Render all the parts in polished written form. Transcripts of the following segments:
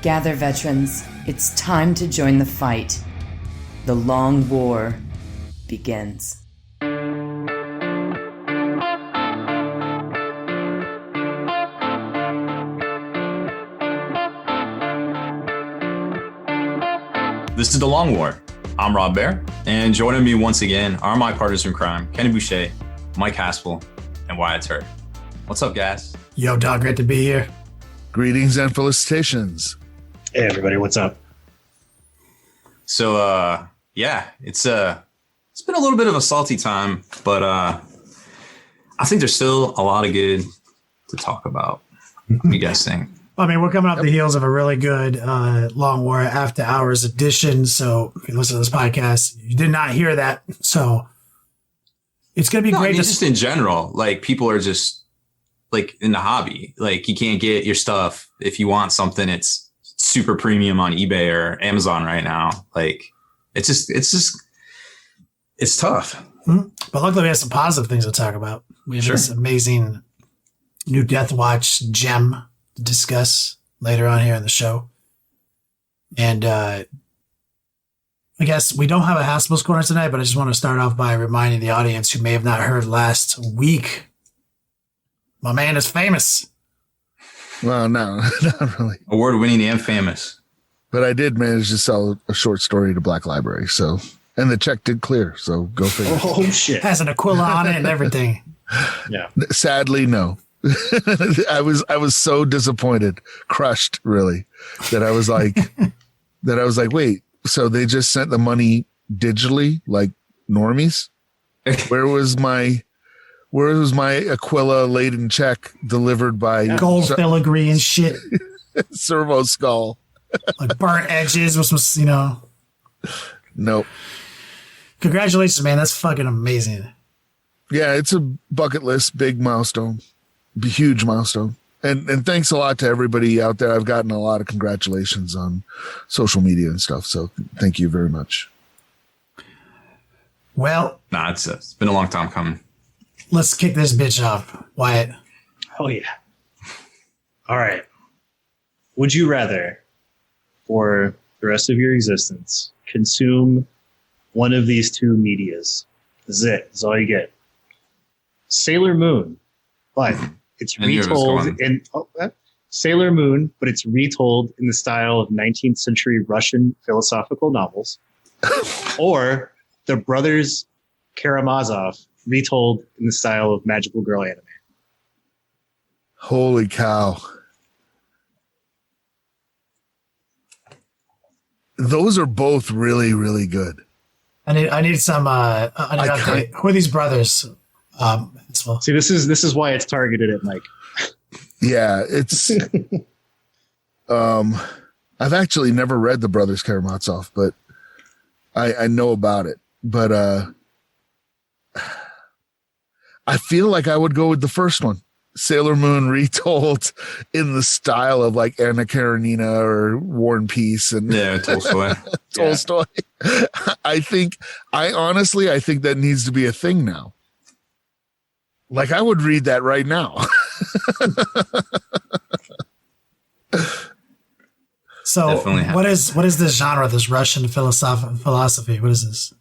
Gather, veterans. It's time to join the fight. The long war begins. This is The Long War. I'm Rob Baer, and joining me once again are my partners in crime, Kenny Boucher, Mike Haspil, and Wyatt Turk. What's up, guys? Yo, dog, great to be here. Greetings and felicitations. Hey, everybody, what's up? So, it's been a little bit of a salty time, but I think there's still a lot of good to talk about. What do you guys think? I mean, we're coming off the heels of a really good Long War After Hours edition. So if you listen to this podcast, you did not hear that. So it's going to be great. I mean, just in general, like people are just like in the hobby. Like you can't get your stuff. If you want something, it's super premium on eBay or Amazon right now. Like it's tough. Mm-hmm. But luckily we have some positive things to talk about. We have this amazing new Deathwatch gem to discuss later on here in the show. And I guess we don't have a Haspil's Corner tonight, but I just want to start off by reminding the audience who may have not heard last week, my man is famous. Well, no, not really. Award-winning and famous. But I did manage to sell a short story to Black Library, so, and the check did clear, so go figure. Oh, shit. Has an Aquila on it and everything. Yeah. Sadly, no. I was so disappointed, crushed really, that I was like, wait, so they just sent the money digitally like normies? Where was my Aquila laden check delivered by gold filigree and shit? Servo skull. Like burnt edges with some, Nope. Congratulations, man. That's fucking amazing. Yeah, it's a bucket list, big milestone. Huge milestone. And thanks a lot to everybody out there. I've gotten a lot of congratulations on social media and stuff. So thank you very much. Well, It's been a long time coming. Let's kick this bitch off, Wyatt. Oh, yeah. All right. Would you rather, for the rest of your existence, consume one of these two medias? This is it. This is all you get. Sailor Moon, but it's retold in Sailor Moon, but it's retold in the style of 19th century Russian philosophical novels, or the Brothers Karamazov, retold in the style of magical girl anime. Holy cow. Those are both really, really good. I need some update. Who are these brothers? See, this is why it's targeted at Mike. Yeah, it's I've actually never read the Brothers Karamazov, but I know about it. But I feel like I would go with the first one. Sailor Moon retold in the style of like Anna Karenina or War and Peace and Tolstoy. Tolstoy. Yeah. I think that needs to be a thing now. Like I would read that right now. So what is this genre, this Russian philosophy? What is this?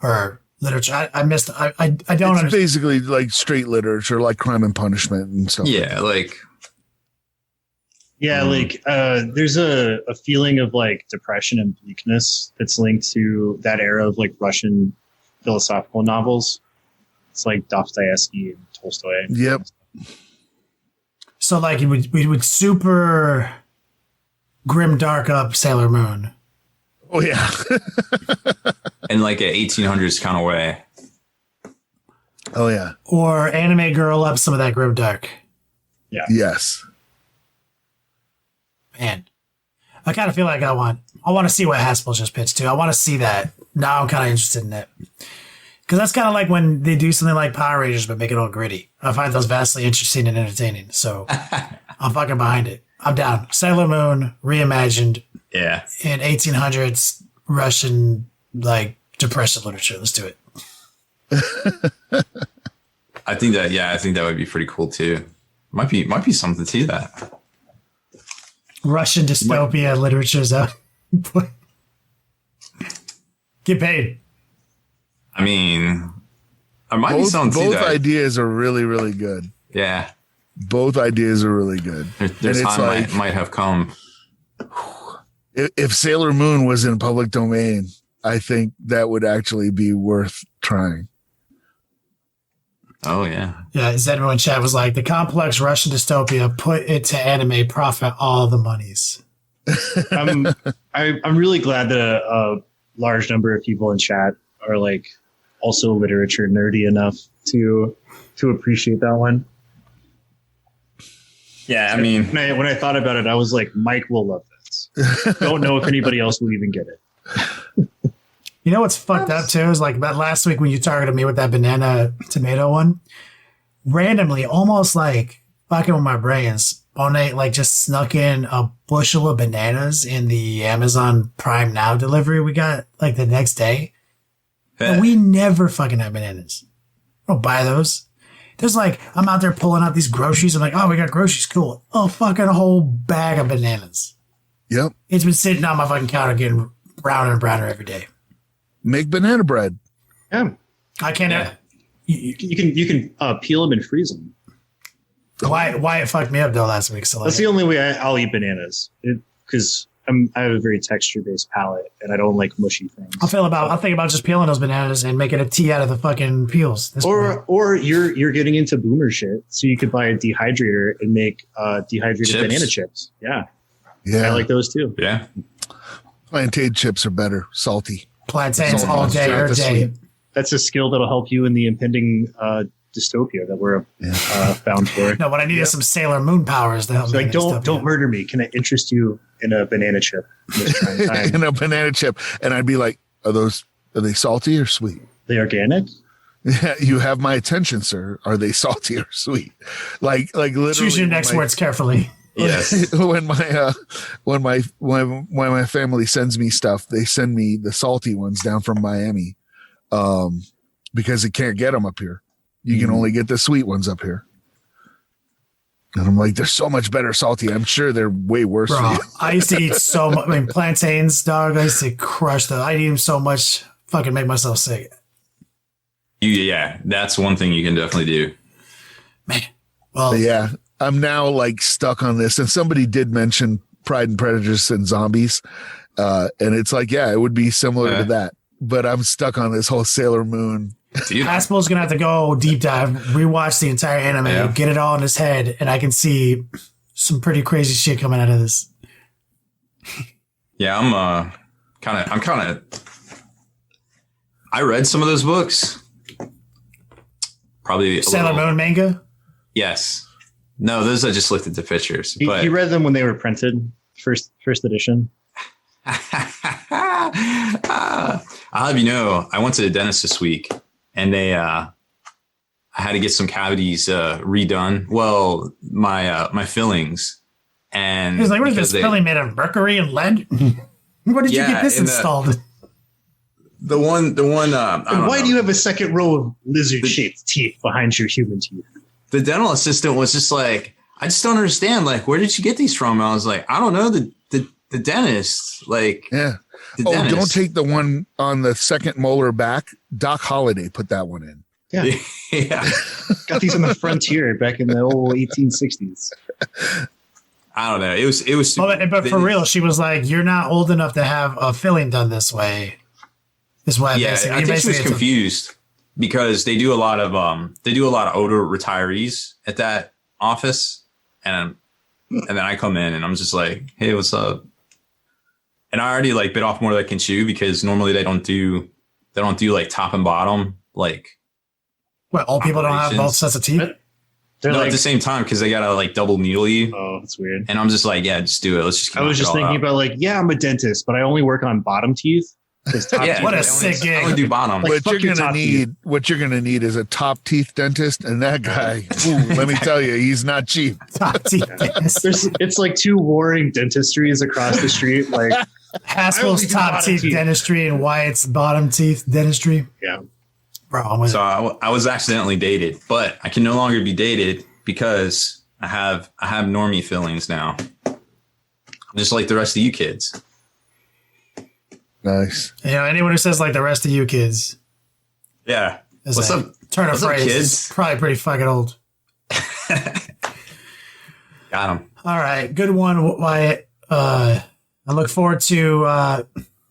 Or literature? I missed. I don't understand. It's basically like straight literature, like Crime and Punishment and stuff. Yeah, there's a feeling of like depression and bleakness that's linked to that era of like Russian philosophical novels. It's like Dostoevsky and Tolstoy. Yep. So like we would super grim dark up Sailor Moon. Oh yeah. in like an 1800s kind of way. Oh yeah. Or anime girl up some of that grim dark. Yeah. Yes. Man, I kind of feel like I want to see what Haspil just pitched too. I want to see that. Now I'm kind of interested in it. Because that's kind of like when they do something like Power Rangers but make it all gritty. I find those vastly interesting and entertaining. So I'm fucking behind it. I'm down. Sailor Moon reimagined. Yeah. In 1800s Russian like depression literature. Let's do it. I think that would be pretty cool too. Might be something to that. Russian dystopia literature's out. Get paid. I mean, I might be something to both that. ideas are really, really good. Yeah. Both ideas are really good. There's time might have come. If Sailor Moon was in public domain, I think that would actually be worth trying. Oh, yeah. Yeah, Zedmo in chat was like, the complex Russian dystopia, put it to anime, profit all the monies. I'm really glad that a large number of people in chat are like also literature nerdy enough to appreciate that one. Yeah, I mean, when I thought about it, I was like, Mike will love this. Don't know if anybody else will even get it. You know what's fucked up too is like that last week when you targeted me with that banana tomato one, randomly, almost like fucking with my brains, Bonet like just snuck in a bushel of bananas in the Amazon Prime Now delivery we got like the next day. And we never fucking have bananas. I don't buy those. There's like, I'm out there pulling out these groceries. I'm like, oh, we got groceries. Cool. Oh, fucking whole bag of bananas. Yep. It's been sitting on my fucking counter getting browner and browner every day. Make banana bread. Yeah. I can't. Yeah. You can peel them and freeze them. Why it fucked me up though last week. So That's the only way I'll eat bananas because I have a very texture-based palate and I don't like mushy things. I'll think about just peeling those bananas and making a tea out of the fucking peels. Or you're getting into boomer shit, so you could buy a dehydrator and make dehydrated Chips. banana chips. Yeah, Yeah. I like those too. yeah. Plantain chips are better. Salty. Plantains So all much day, throughout every the day. sweet. That's a skill that'll help you in the impending dystopia that we're bound for. No, what I need is some Sailor Moon powers to help It's me. like, don't murder me. Can I interest you in a banana chip? This trying time? And a banana chip. And I'd be like, are they salty or sweet? They organic? Yeah, you have my attention, sir. Are they salty or sweet? Like literally. Choose your next words carefully. Yes. when my family sends me stuff, they send me the salty ones down from Miami, because they can't get them up here. You can only get the sweet ones up here. And I'm like, they're so much better salty. I'm sure they're way worse for Bro, you. I used to eat so much. I mean, plantains, dog. I used to crush them. I eat them so much, fucking make myself sick. Yeah, that's one thing you can definitely do. Man, well, But yeah, I'm now like stuck on this. And somebody did mention Pride and Prejudice and zombies. And it's like, yeah, it would be similar to that. But I'm stuck on this whole Sailor Moon. Dude, Haspil's gonna have to go deep dive, rewatch the entire anime, get it all in his head, and I can see some pretty crazy shit coming out of this. yeah, I'm kind of. I read some of those books. Probably Sailor Moon manga. Yes. No, those I just looked at the pictures. But He read them when they were printed, first edition. I'll have you know, I went to the dentist this week, and I had to get some cavities redone. Well, my fillings, and He was like, "What is this filling made of mercury and lead? Where did you get this installed?" The one. Why do you have a second row of lizard-shaped teeth behind your human teeth? The dental assistant was just like, I just don't understand. Like, where did you get these from? And I was like, I don't know. The dentist, like, Yeah. dentist. Don't take the one on the second molar back. Doc Holliday put that one in. Yeah. Yeah. Got these on the frontier back in the old 1860s. I don't know. It was. But for real, she was like, "You're not old enough to have a filling done this way." This way, Yeah, I think she was confused because they do a lot of older retirees at that office, and then I come in and I'm just like, "Hey, what's up?" And I already like bit off more than I can chew because normally they don't do like top and bottom like. What, old people don't have both sets of teeth? They're No, like, at the same time because they gotta like double needle you. oh, that's weird. And I'm just like, yeah, just do it. Let's just. I was just thinking about like, yeah, I'm a dentist, but I only work on bottom teeth. Yeah, What a I sick only- I only gig. do bottom. Like, fuck your top What you're gonna need is a top teeth dentist, and that guy. Ooh, let me tell you, he's not cheap. Top teeth. It's like two warring dentistries across the street. Like, Haspil's I only do top bottom teeth teeth. dentistry and Wyatt's bottom teeth dentistry. yeah. Bro, I'm with So it. I was accidentally dated, but I can no longer be dated because I have normie fillings now. just like the rest of you kids. Nice. You know, anyone who says like the rest of you kids Yeah. is What's a up? turn of What's up, phrase. kids? Is probably pretty fucking old. Got him. All right, good one, Wyatt. I look forward to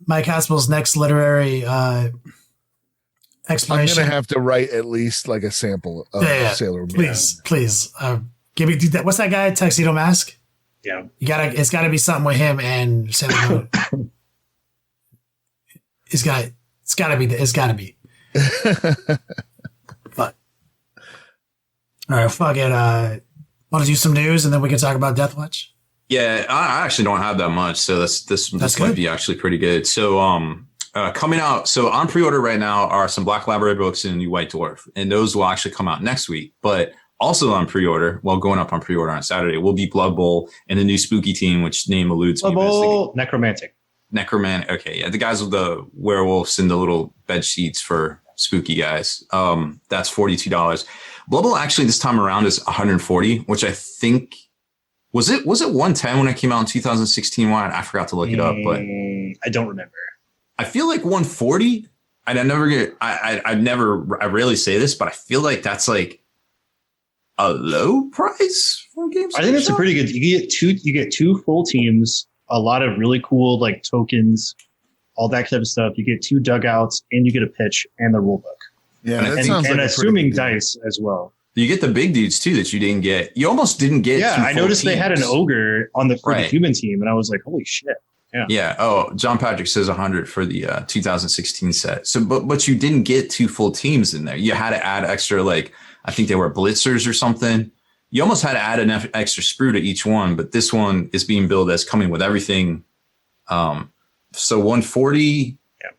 Mike Haspil's next literary I'm exploration. gonna have to write at least like a sample of Sailor Moon. Please. Give me that. What's that guy? Tuxedo Mask. Yeah. It's gotta be something with him and Sailor Moon. It's gotta be. But all right, fuck it. Want to do some news and then we can talk about Deathwatch? Yeah, I actually don't have that much, so this might good. be actually pretty good. So coming out, so on pre-order right now are some Black Library books and a new White Dwarf, and those will actually come out next week. But also on pre-order, going up on pre-order on Saturday, will be Blood Bowl and the new Spooky Team, which name eludes me. Blood Bowl, Necromantic. Necromantic. Okay, yeah, the guys with the werewolves and the little bed sheets for spooky guys. That's $42. Blood Bowl actually this time around is $140, which I think was it 110 when it came out in 2016. Why I forgot to look it up, but I don't remember. I feel like 140. I rarely say this, but I feel like that's like a low price for games. I think that's a pretty good. You get two full teams, a lot of really cool like tokens, all that type of stuff. You get 2 dugouts, and you get a pitch and the rule book. Yeah, that and, sounds and like assuming dice as well. You get the big dudes too that you didn't get. You almost didn't get. Yeah, I noticed they had an ogre on the human team, and I was like, holy shit. Yeah. Yeah. Oh, John Patrick says 100 for the 2016 set. So, but you didn't get 2 full teams in there. You had to add extra, like I think they were blitzers or something. You almost had to add an extra sprue to each one. But this one is being billed as coming with everything. So 140. Yeah.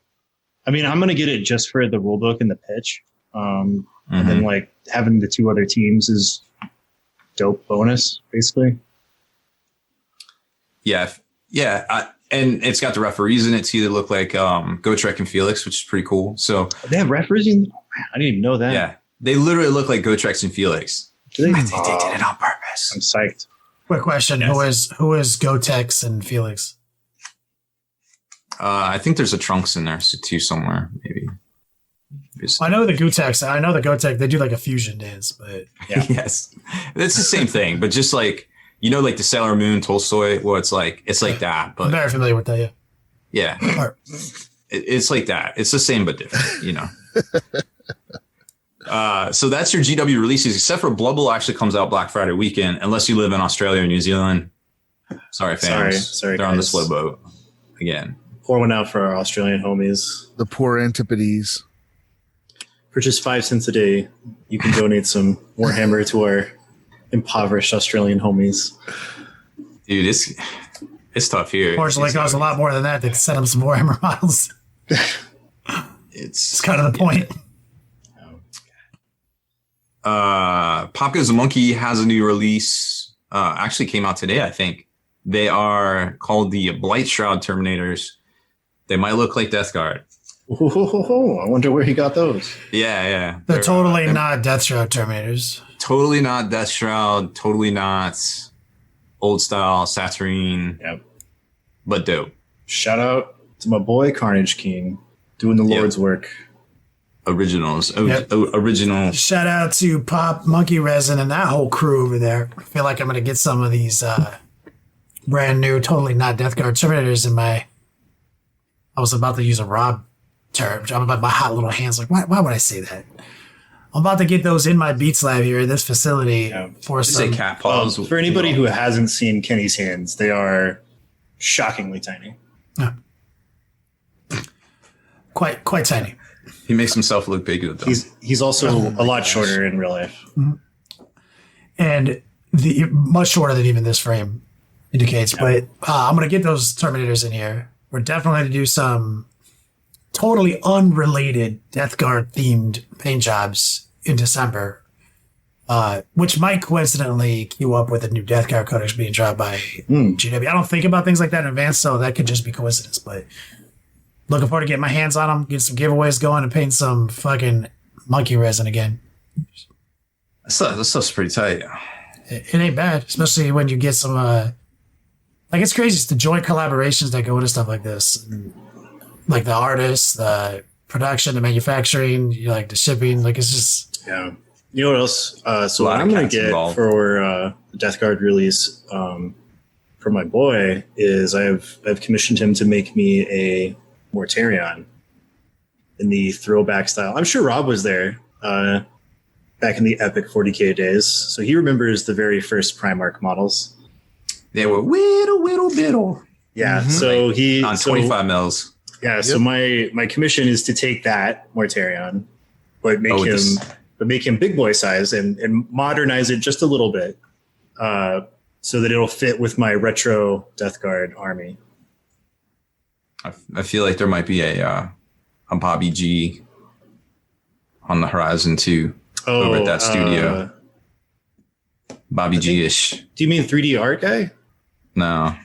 I mean, I'm gonna get it just for the rule book and the pitch. And then like having the 2 other teams is dope bonus, basically. Yeah. Yeah. And it's got the referees in it too that look like Gotrek and Felix, which is pretty cool. So they have referees in. I didn't even know that. Yeah, they literally look like Gotrek and Felix. Do they? I think they did it on purpose. I'm psyched. Quick question: Yes. Who is Gotex and Felix? I think there's a Trunks in there too somewhere, maybe. I know the Gotex. I know the Gotek. They do like a fusion dance, but Yeah. Yes, it's the same thing, but just like like the Sailor Moon Tolstoy, where it's like that. I'm But very familiar with that. yeah, Yeah. it's like that. It's the same but different, So that's your GW releases, except for Blood Bowl actually comes out Black Friday weekend, unless you live in Australia or New Zealand. Sorry, fans. Sorry, they're on the guys. slow boat again. Pour one out for our Australian homies. The poor Antipodes. For just 5 cents a day, you can donate some Warhammer to our impoverished Australian homies. Dude, it's tough here. Unfortunately, it costs a lot more than that to set up some Warhammer models. It's kind of the point. Pop Goes the Monkey has a new release. Actually came out today, I think. They are called the Blight Shroud Terminators. They might look like Death Guard. Ooh, I wonder where he got those. Yeah. They're totally not Deathstroke Terminators. Totally not Death Shroud. Totally not old style Saturnine. Yep. But dope. Shout out to my boy Carnage King doing the Lord's work. Originals. Yep. Original. Shout out to Pop, Monkey Resin, and that whole crew over there. I feel like I'm going to get some of these brand new, totally not Death Guard Terminators in my... I was about to use a Rob term. I'm about my hot little hands. Like, why would I say that? I'm about to get those in my Beats lab here in this facility for Say some... cat paws. For anybody who hasn't seen Kenny's hands, they are shockingly tiny. Quite tiny. He makes himself look big with them. He's also a lot shorter in real life. And much shorter than even this frame indicates. Yeah. But I'm going to get those Terminators in here. We're definitely going to do some totally unrelated Death Guard themed paint jobs in December, which might coincidentally queue up with a new Death Guard codex being dropped by GW. I don't think about things like that in advance, so that could just be coincidence. But looking forward to getting my hands on them, get some giveaways going, and paint some fucking monkey resin again. That stuff's pretty tight. It ain't bad, especially when you get some... like it's crazy. It's the joint collaborations that go into stuff like this, and, like the artists, the production, the manufacturing, like the shipping. Like it's just Yeah. You know what else? So what I'm going to get for the Death Guard release for my boy is I've commissioned him to make me a Mortarion in the throwback style. I'm sure Rob was there back in the epic 40K days, so he remembers the very first Primarch models. They were whittle biddle. Yeah, so he on 25 mils. Yeah, so my commission is to take that Mortarion, but make him big boy size and modernize it just a little bit, so that it'll fit with my retro Death Guard army. I feel like there might be a Bobby G on the horizon too, over at that studio. Bobby G-ish. Do you mean 3D art guy? No,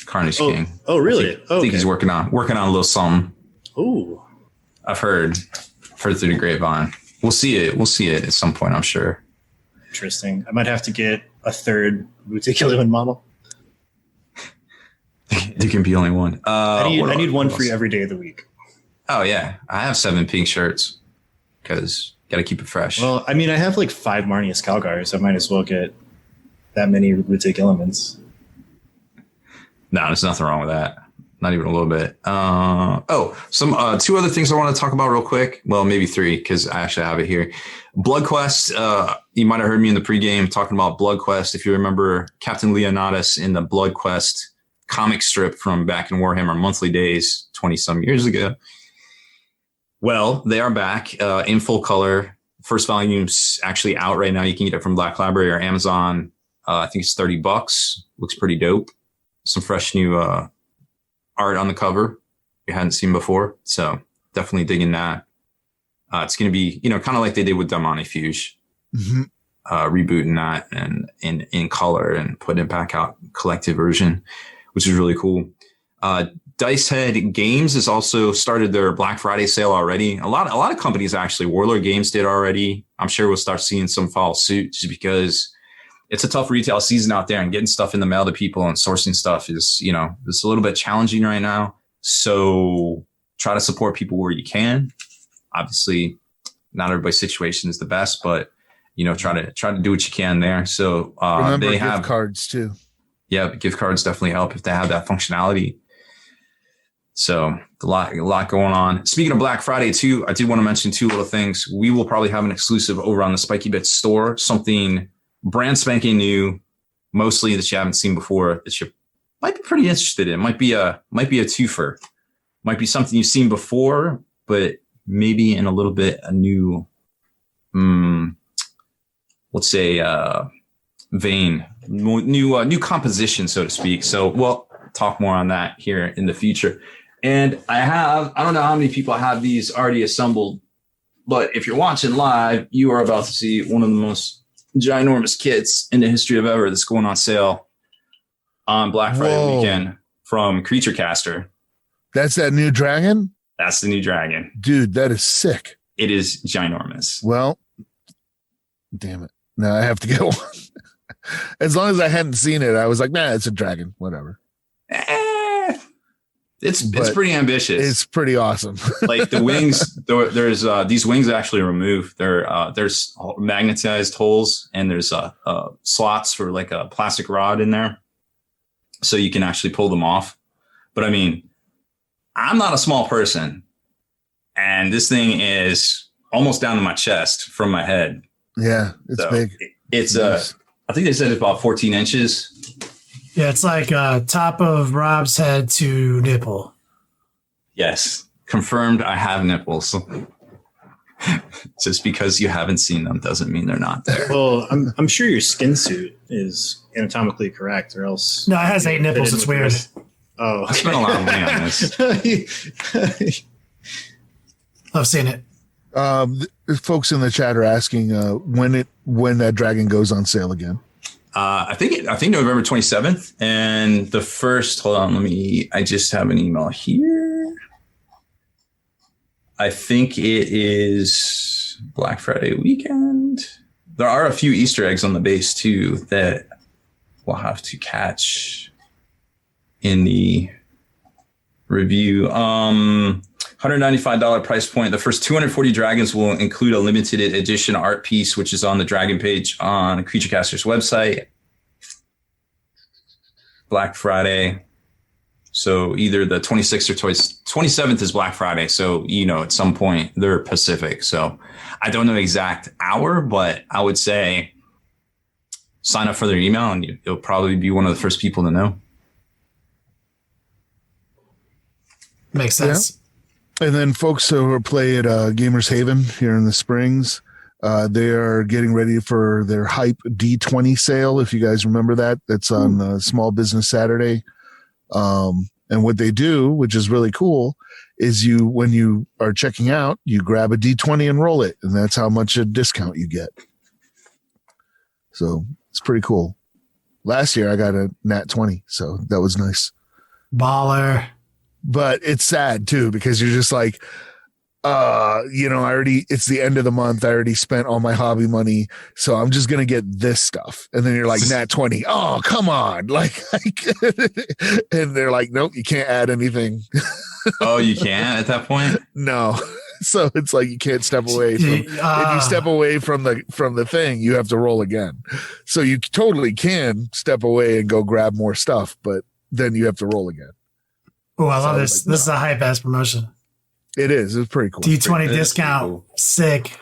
Carnage King. Oh, really? I think he's working on a little something. Ooh, I've heard through the grapevine. We'll see it at some point, I'm sure. Interesting. I might have to get a third Ruticulum model. You can be only one. I need one for every day of the week. Oh yeah, I have 7 pink shirts because got to keep it fresh. Well, I mean, I have like 5 Marnius Calgars. I might as well get that many Ruticulums. No, there's nothing wrong with that. Not even a little bit. Some 2 other things I want to talk about real quick. Well, maybe 3 because I actually have it here. Blood Quest. You might have heard me in the pregame talking about Blood Quest. If you remember Captain Leonidas in the Blood Quest comic strip from back in Warhammer Monthly Days 20 some years ago. Well, they are back in full color. First volume's actually out right now. You can get it from Black Library or Amazon. I think it's $30. Looks pretty dope. Some fresh new art on the cover you hadn't seen before, so definitely digging that. It's going to be, kind of like they did with Damani Fuge, rebooting that and in color and putting it back out collective version, which is really cool. Dice Head Games has also started their Black Friday sale already. A lot of companies actually. Warlord Games did already. I'm sure we'll start seeing some follow suit just because it's a tough retail season out there, and getting stuff in the mail to people and sourcing stuff is, it's a little bit challenging right now. So try to support people where you can. Obviously, not everybody's situation is the best, but try to do what you can there. So remember they have gift cards too. Yeah, gift cards definitely help if they have that functionality. So a lot going on. Speaking of Black Friday too, I did want to mention 2 little things. We will probably have an exclusive over on the Spiky Bits store, something brand spanking new, mostly that you haven't seen before, that you might be pretty interested in. Might be a twofer. Might be something you've seen before, but maybe in a little bit a new, let's say, vein, new composition, so to speak. So we'll talk more on that here in the future. And I don't know how many people have these already assembled, but if you're watching live, you are about to see one of the most ginormous kits in the history of ever that's going on sale on Black Friday weekend from Creature Caster. That's that new dragon? That's the new dragon. Dude, that is sick. It is ginormous. Well, damn it. Now I have to get one. As long as I hadn't seen it, I was like, nah, it's a dragon. Whatever. It's pretty ambitious. It's pretty awesome. Like the wings, there's these wings actually removed. There's magnetized holes, and there's slots for like a plastic rod in there, so you can actually pull them off. But I mean, I'm not a small person, and this thing is almost down to my chest from my head. Yeah, it's big. It's I think they said it's about 14 inches. Yeah, it's like top of Rob's head to nipple. Yes, confirmed. I have nipples. Just because you haven't seen them doesn't mean they're not there. Well, I'm sure your skin suit is anatomically correct, or else. No, it has 8 nipples. It's weird. Oh, I spent a lot of money on this. I've seen it. Folks in the chat are asking when that dragon goes on sale again. I think November 27th, and the first. Hold on, I just have an email here. I think it is Black Friday weekend. There are a few Easter eggs on the base too that we'll have to catch. in the review. $195 price point. The first 240 dragons will include a limited edition art piece, which is on the dragon page on Creaturecaster's website. Black Friday. So either the 26th or 27th is Black Friday. So, at some point they're Pacific. So I don't know exact hour, but I would say sign up for their email and you'll probably be one of the first people to know. Makes sense. Yeah. And then folks who play at Gamers Haven here in the Springs, they are getting ready for their Hype D20 sale. If you guys remember that, that's on Small Business Saturday. And what they do, which is really cool, is when you are checking out, you grab a D20 and roll it. And that's how much a discount you get. So it's pretty cool. Last year I got a nat 20. So that was nice. Baller. But it's sad too, because you're just like, it's the end of the month. I already spent all my hobby money. So I'm just going to get this stuff. And then you're like, nat 20. Oh, come on. And they're like, nope, you can't add anything. Oh, you can't at that point? No. So it's like, you can't step away from, if you step away from the thing, you have to roll again. So you totally can step away and go grab more stuff, but then you have to roll again. Oh, I love this. This is a hype ass promotion. It is. It's pretty cool. D20 discount. Cool. Sick.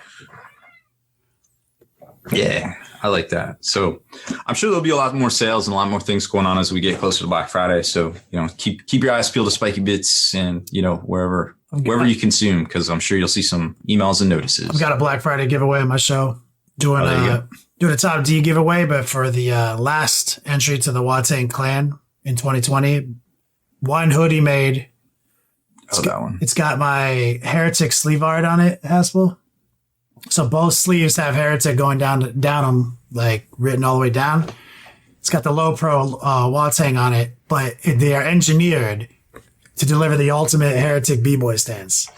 Yeah, I like that. So I'm sure there'll be a lot more sales and a lot more things going on as we get closer to Black Friday. So, keep your eyes peeled to Spiky Bits and, wherever you consume, because I'm sure you'll see some emails and notices. I've got a Black Friday giveaway on my show. Doing a top D giveaway, but for the last entry to the Watang clan in 2020, one hoodie made. That one. It's got my Heretic sleeve art on it, Haspil. So both sleeves have Heretic going down them, like written all the way down. It's got the low pro Watang on it, but they are engineered to deliver the ultimate Heretic B-boy stance.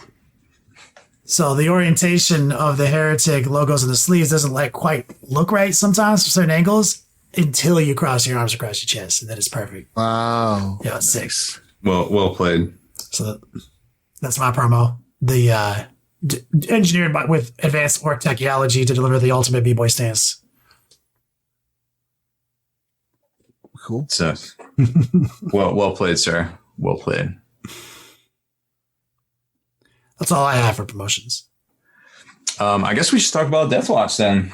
So the orientation of the Heretic logos on the sleeves doesn't quite look right sometimes from certain angles until you cross your arms across your chest, and then it's perfect. Wow. Yeah, it's nice. Well played. So that's my promo. The engineered with advanced orc technology to deliver the ultimate b-boy stance. Cool. So, well played, sir. Well played. That's all I have for promotions. I guess we should talk about Deathwatch then.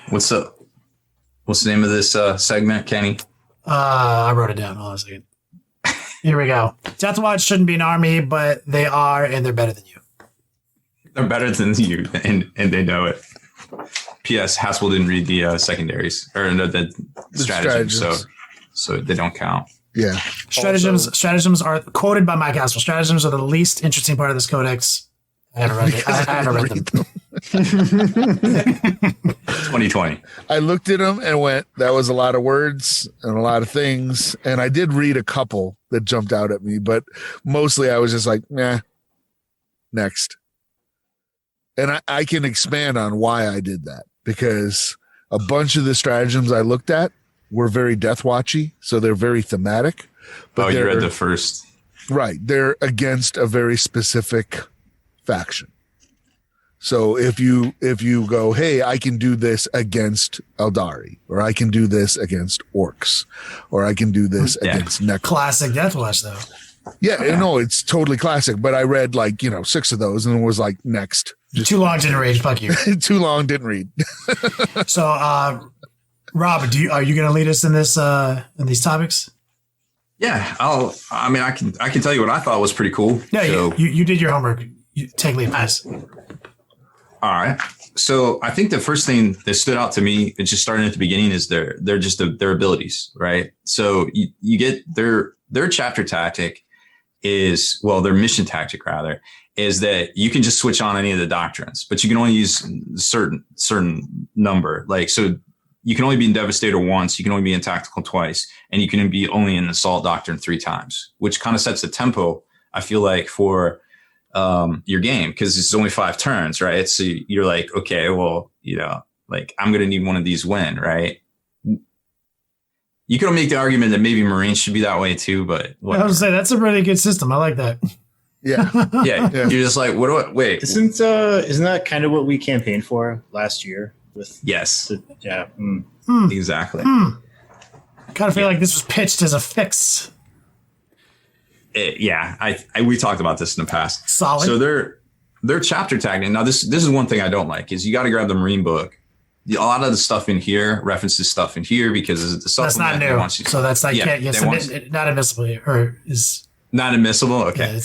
What's the name of this segment, Kenny? I wrote it down. Hold on a second. Here we go. Deathwatch shouldn't be an army, but they are, and they're better than you. They're better than you, and they know it. P.S. Haspil didn't read the secondaries or the stratagems, so they don't count. Yeah. Stratagems are quoted by Mike Haspil. Stratagems are the least interesting part of this codex. I haven't read them. 2020. I looked at them and went, that was a lot of words and a lot of things. And I did read a couple that jumped out at me, but mostly I was just like, nah, next. And I can expand on why I did that, because a bunch of the stratagems I looked at were very Deathwatchy. So they're very thematic. But you read the first. Right. They're against a very specific faction. So if you go, hey, I can do this against Eldari, or I can do this against orcs, or I can do this against Necrons. Classic Deathwatch, though. Yeah, no, it's totally classic. But I read 6 of those and was like, next. Just too long didn't read. Fuck you. Too long didn't read. So, Rob, are you going to lead us in this in these topics? Yeah, I can tell you what I thought was pretty cool. Yeah, so, you did your homework. You take lead, pass. All right. So I think the first thing that stood out to me, it's just starting at the beginning, is their abilities, right? So you get their chapter tactic is, well, their mission tactic rather, is that you can just switch on any of the doctrines, but you can only use certain number. Like, so you can only be in Devastator once, you can only be in Tactical twice, and you can be only in Assault Doctrine 3 times, which kind of sets the tempo, I feel like, for your game, because it's only 5 turns, right? So you're like, okay, well, I'm going to need one of these when, right? You could make the argument that maybe Marines should be that way too, but I whatever. was say that's a really good system. I like that. Yeah. Yeah, you're just like, what do I wait? Isn't that kind of what we campaigned for last year? With Yes, yeah. exactly. I kind of feel like this was pitched as a fix. We talked about this in the past. Solid. So they're chapter tagging. Now this is one thing I don't like is you got to grab the Marine book. A lot of the stuff in here references stuff in here because the supplement. That's not new. So that's like not admissible or is not admissible. Okay, yeah,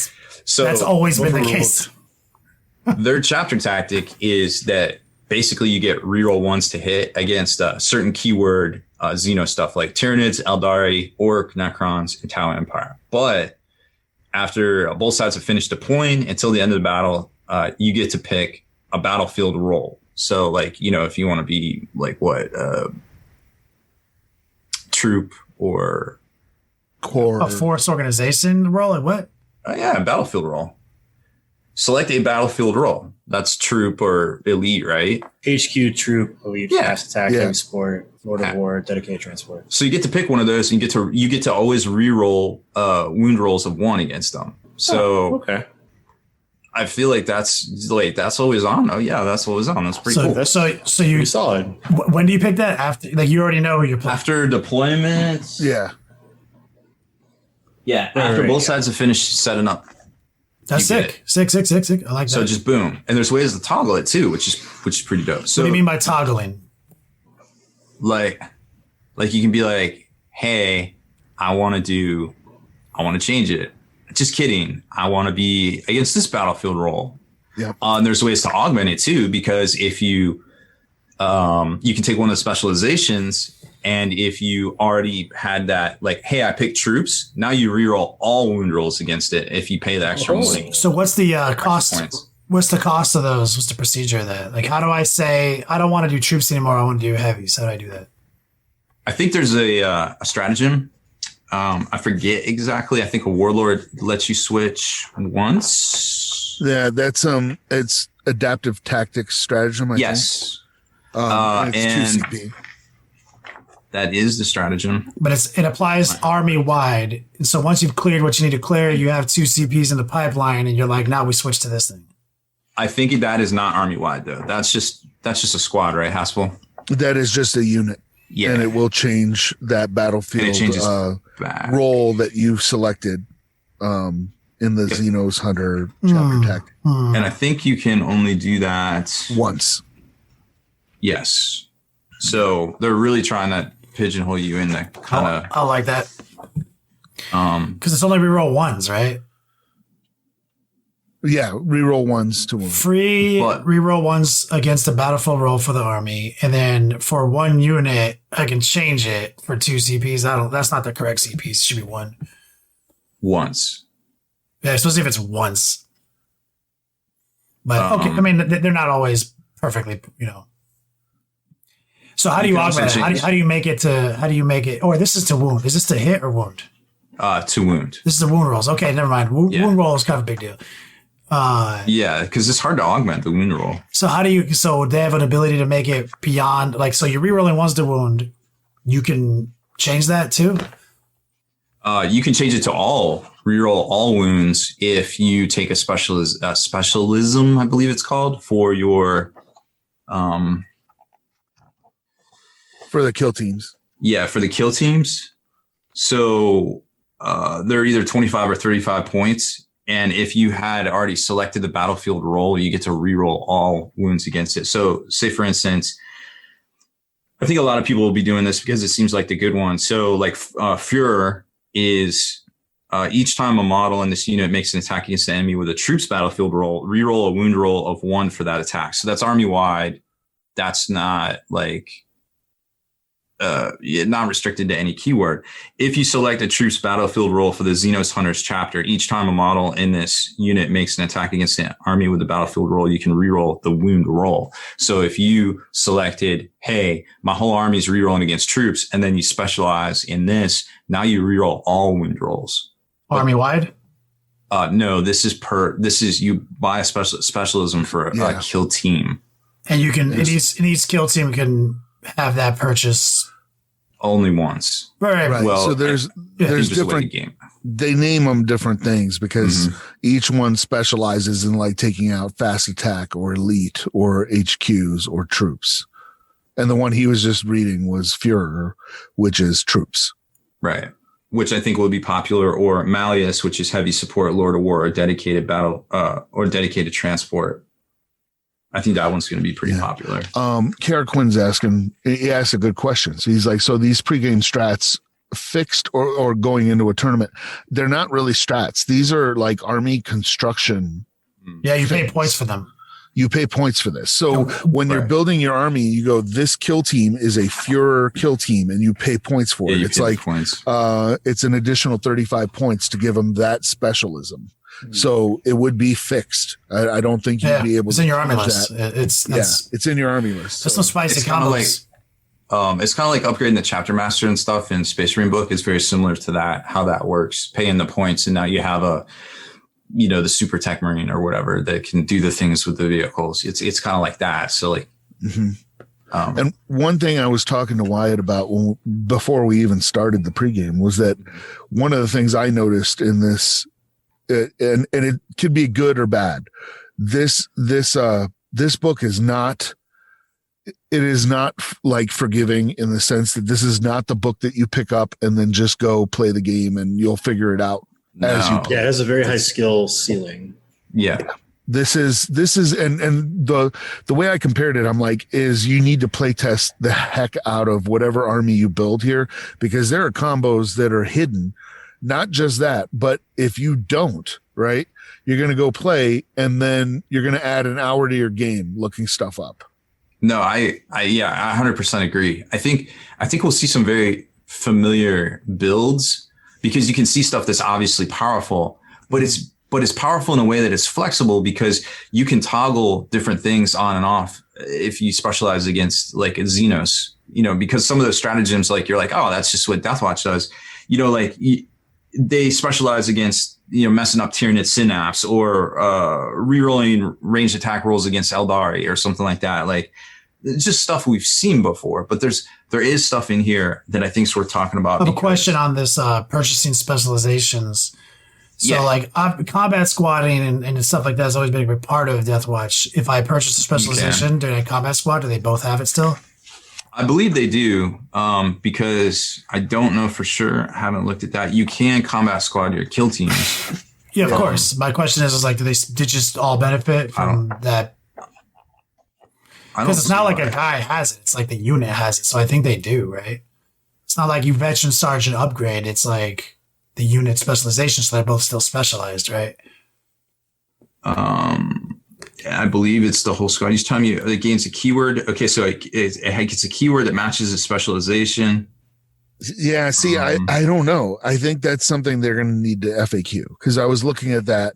so that's always been the case. Their chapter tactic is that basically you get reroll ones to hit against certain keyword Xeno stuff like Tyranids, Eldari, Orc, Necrons, and Tau Empire. But after both sides have finished deploying until the end of the battle, you get to pick a battlefield role. So like, if you want to be like troop or Core. A force organization role? Like what? Battlefield role. Select a battlefield role. That's troop or elite, right? HQ, troop, elite, fast attack, heavy support, Lord of War, dedicated transport. So you get to pick one of those, and you get to always re-roll wound rolls of 1 against them. So okay. I feel like that's always on. Oh yeah, that's always on. That's pretty cool. So you Pretty solid. When do you pick that? After, like, you already know who you're playing. After deployment. Yeah. Yeah. After both sides have finished setting up. That's sick. Sick. I like that. So just boom. And there's ways to toggle it too, which is pretty dope. So what do you mean by toggling? Like you can be like, hey, I want to change it. Just kidding. I want to be against this battlefield role. Yeah. And there's ways to augment it too, because if you can take one of the specializations, and if you already had that, like, hey, I picked troops, now you reroll all wound rolls against it if you pay the extra money. So what's the cost? Points. What's the cost of those? What's the procedure of that? Like, how do I say I don't want to do troops anymore? I want to do heavies. How do I do that? I think there's a stratagem. I forget exactly. I think a warlord lets you switch once. Yeah, that's it's adaptive tactics stratagem. I think. Yes. And it's and 2 CP. That is the stratagem. But it applies army wide. And so once you've cleared what you need to clear, you have 2 CPs in the pipeline, and you're like, now we switch to this thing. I think that is not army wide though. That's just a squad, right, Haspil? That is just a unit. Yeah. And it will change that battlefield role that you've selected in the Xenos Hunter chapter tactic. And I think you can only do that Once. Yes. So they're really trying to pigeonhole you in the kind of. I like that. Because it's only reroll ones, right? Yeah, reroll ones to wound. Free reroll ones against the battlefield roll for the army, and then for 1 unit, I can change it for 2 CPs. That's not the correct CPs. It should be 1. Once. Yeah, especially if it's once. But okay, I mean, they're not always perfectly, So how do you augment it? How do you make it? Oh, this is to wound. Is this to hit or wound? To wound. This is the wound rolls. Okay, never mind. Wound roll is kind of a big deal. Yeah, because it's hard to augment the wound roll. So so they have an ability to make it beyond, like, so you're rerolling ones to wound. You can change that too? You can change it to reroll all wounds if you take a specialism, I believe it's called, for your For the kill teams. Yeah, for the kill teams. So they're either 25 or 35 points. And if you had already selected the battlefield role, you get to reroll all wounds against it. So say, for instance, I think a lot of people will be doing this because it seems like the good one. So like Führer is each time a model in this unit makes an attack against the enemy with a troops battlefield roll, reroll a wound roll of 1 for that attack. So that's army wide. That's not like not restricted to any keyword. If you select a troops battlefield role for the Xenos Hunters chapter, each time a model in this unit makes an attack against an army with a battlefield roll, you can reroll the wound roll. So if you selected, hey, my whole army is rerolling against troops, and then you specialize in this, now you reroll all wound rolls. Army wide? No, this is you buy a specialism for a kill team. And you can, in each kill team can have that purchase only once. Right. Well, so there's Just the way different. the game. They name them different things because each one specializes in like taking out fast attack or elite or HQs or troops. And the one he was just reading was Führer, which is troops. Right. Which I think will be popular, or Malleus, which is heavy support, Lord of War, or dedicated battle, or dedicated transport. I think that one's going to be pretty popular. Kara Quinn's asking, he asked a good question. So he's like, so these pregame strats fixed or going into a tournament, they're not really strats. These are like army construction. Yeah, you pay points for them. You pay points for this. So when you're building your army, you go, this kill team is a Führer kill team, and you pay points for it. It's like points. It's an additional 35 points to give them that specialism. So it would be fixed. I don't think you'd be able it's to. In your army list. That. It's in your army list. That's some spicy combos. It's kind of like upgrading the chapter master and stuff in Space Marine book. It's very similar to that, how that works. Paying the points, and now you have the super tech marine or whatever that can do the things with the vehicles. It's kind of like that. So like, and one thing I was talking to Wyatt about before we even started the pregame was that one of the things I noticed in this, and it could be good or bad. This book is not. It is not like forgiving in the sense that this is not the book that you pick up and then just go play the game and you'll figure it out as you play. Yeah, it has a very high skill ceiling. Yeah. This is and the way I compared it, I'm like, is you need to play test the heck out of whatever army you build here, because there are combos that are hidden. Not just that, but if you don't, right, you're going to go play and then you're going to add an hour to your game looking stuff up. No, I 100% agree. I think we'll see some very familiar builds, because you can see stuff that's obviously powerful, but it's powerful in a way that is flexible, because you can toggle different things on and off if you specialize against like a Xenos, because some of those stratagems, like you're like, oh, that's just what Deathwatch does. They specialize against, messing up Tyranid Synapse or rerolling ranged attack rolls against Eldari or something like that. Like, it's just stuff we've seen before, but there is stuff in here that I think is worth talking about. I have a question on this purchasing specializations. So like combat squatting and stuff like that has always been a big part of Deathwatch. If I purchase a specialization during a combat squad, do they both have it still? I believe they do, because I don't know for sure. I haven't looked at that. You can combat squad your kill teams. Yeah, of course. My question is like, do they just all benefit from that? Because it's not like a guy has it. It's like the unit has it. So I think they do, right? It's not like you veteran sergeant upgrade. It's like the unit specialization. So they're both still specialized, right? I believe it's the whole squad. Each time it gains a keyword. Okay, so it gets a keyword that matches its specialization. Yeah, see, I don't know. I think that's something they're going to need to FAQ, because I was looking at that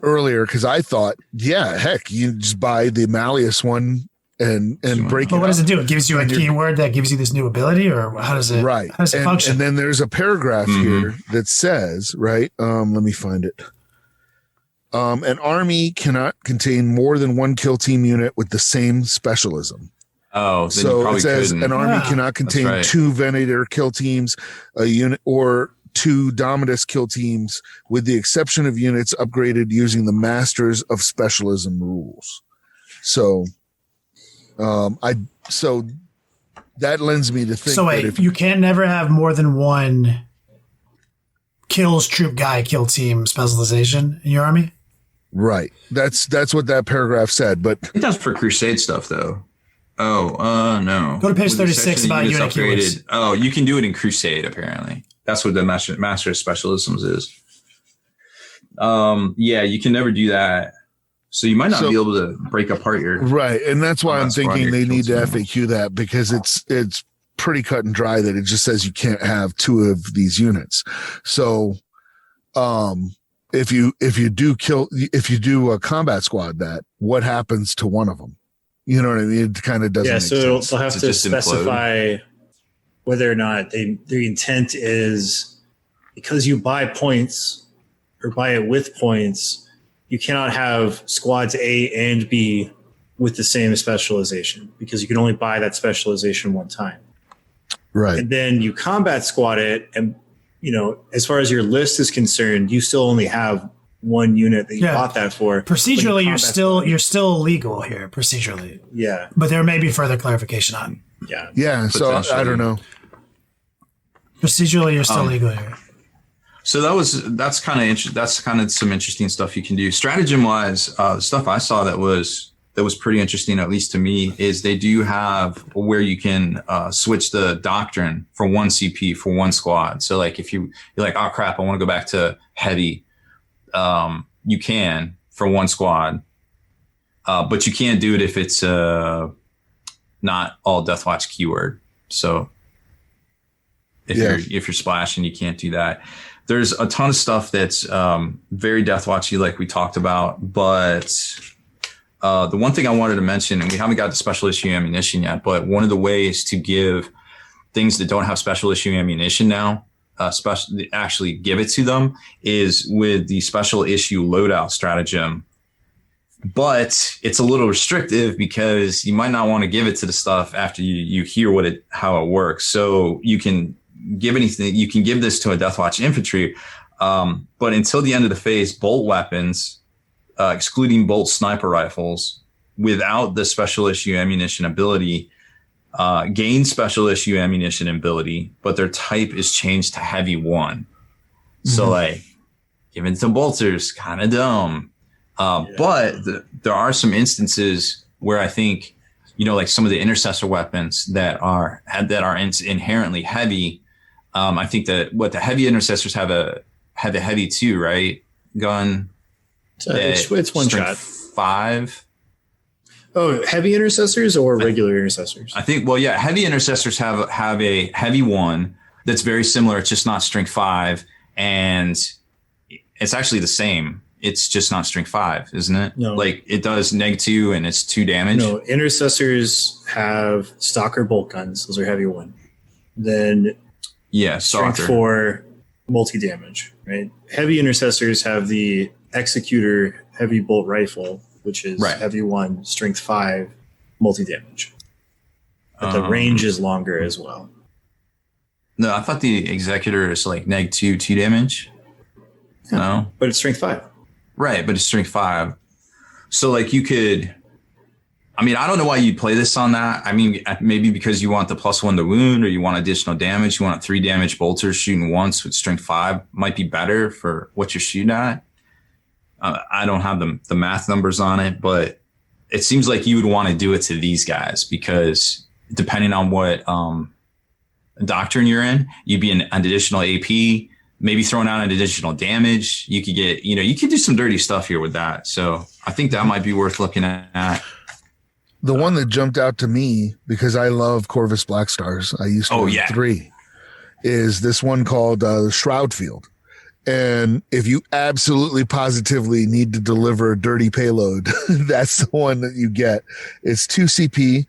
earlier because I thought, yeah, heck, you just buy the Malleus one and break it. But what does it do? It gives you a keyword that gives you this new ability, or how does it? Right. How does it function? And then there's a paragraph here that says, right? Let me find it. An army cannot contain more than one kill team unit with the same specialism. Oh, so it says an army cannot contain two Venator kill teams, a unit, or two Dominus kill teams, with the exception of units upgraded using the Masters of Specialism rules. So, so that lends me to think. So wait, that you can never have more than one kills troop guy kill team specialization in your army. Right. That's what that paragraph said. But it does for Crusade stuff, though. Oh, no. Go to page 36 about unit keywords. Oh, you can do it in Crusade, apparently. That's what the Master of Specialisms is. Yeah, you can never do that. So you might not be able to break apart your... Right, and that's why I'm thinking they need to FAQ that, because it's pretty cut and dry that it just says you can't have two of these units. So if you do a combat squad, that what happens to one of them? You know what I mean? It kind of doesn't. Yeah, make sense. They'll have to specify whether or not the intent is, because you buy points or buy it with points, you cannot have squads A and B with the same specialization, because you can only buy that specialization one time. Right. And then you combat squad it, and as far as your list is concerned, you still only have one unit that you bought that for. Procedurally, you're still illegal here. Procedurally, yeah. But there may be further clarification on. Yeah. Yeah. So I don't know. Procedurally, you're still legal here. So that's kind of some interesting stuff you can do. Stratagem wise, the stuff I saw that was pretty interesting, at least to me, is they do have where you can switch the doctrine for 1 CP for 1 squad. So like if you're like, oh crap, I want to go back to heavy, you can for 1 squad, but you can't do it if it's not all Deathwatch keyword. So if you're splashing, you can't do that. There's a ton of stuff that's very Deathwatchy, like we talked about, but the one thing I wanted to mention, and we haven't got to special issue ammunition yet, but one of the ways to give things that don't have special issue ammunition now, actually give it to them, is with the special issue loadout stratagem. But it's a little restrictive because you might not want to give it to the stuff after you hear how it works. So you can give anything. You can give this to a Deathwatch infantry, but until the end of the phase, bolt weapons, excluding bolt sniper rifles, without the special issue ammunition ability, gain special issue ammunition ability, but their type is changed to heavy 1. So like giving to bolters, kind of dumb. But there are some instances where I think, like some of the intercessor weapons that are inherently heavy. I think that the heavy intercessors have a heavy 2, right? Gun. It's 1 shot. 5. Oh, heavy intercessors or regular intercessors? I think. Well, yeah, heavy intercessors have a heavy 1 that's very similar. It's just not strength 5, and it's actually the same. It's just not strength 5, isn't it? No. Like it does -2 and it's 2 damage. No, intercessors have stalker bolt guns. Those are heavy 1. Then strength 4 multi damage. Right. Heavy intercessors have the executor heavy bolt rifle, which is heavy 1, strength 5, multi damage. But the range is longer as well. No, I thought the executor is like -2, 2 damage. Yeah. No, but it's strength 5. Right, but it's strength 5. So like you could, I mean, I don't know why you'd play this on that. I mean, maybe because you want the +1 to wound, or you want additional damage. You want 3 damage bolters shooting once with strength 5 might be better for what you're shooting at. I don't have the math numbers on it, but it seems like you would want to do it to these guys because depending on what doctrine you're in, you'd be an additional AP, maybe throwing out an additional damage. You could get, you could do some dirty stuff here with that. So I think that might be worth looking at. The one that jumped out to me, because I love Corvus Black Stars, I used to have 3, is this one called Shroud Field. And if you absolutely positively need to deliver a dirty payload, that's the one that you get. It's 2 CP.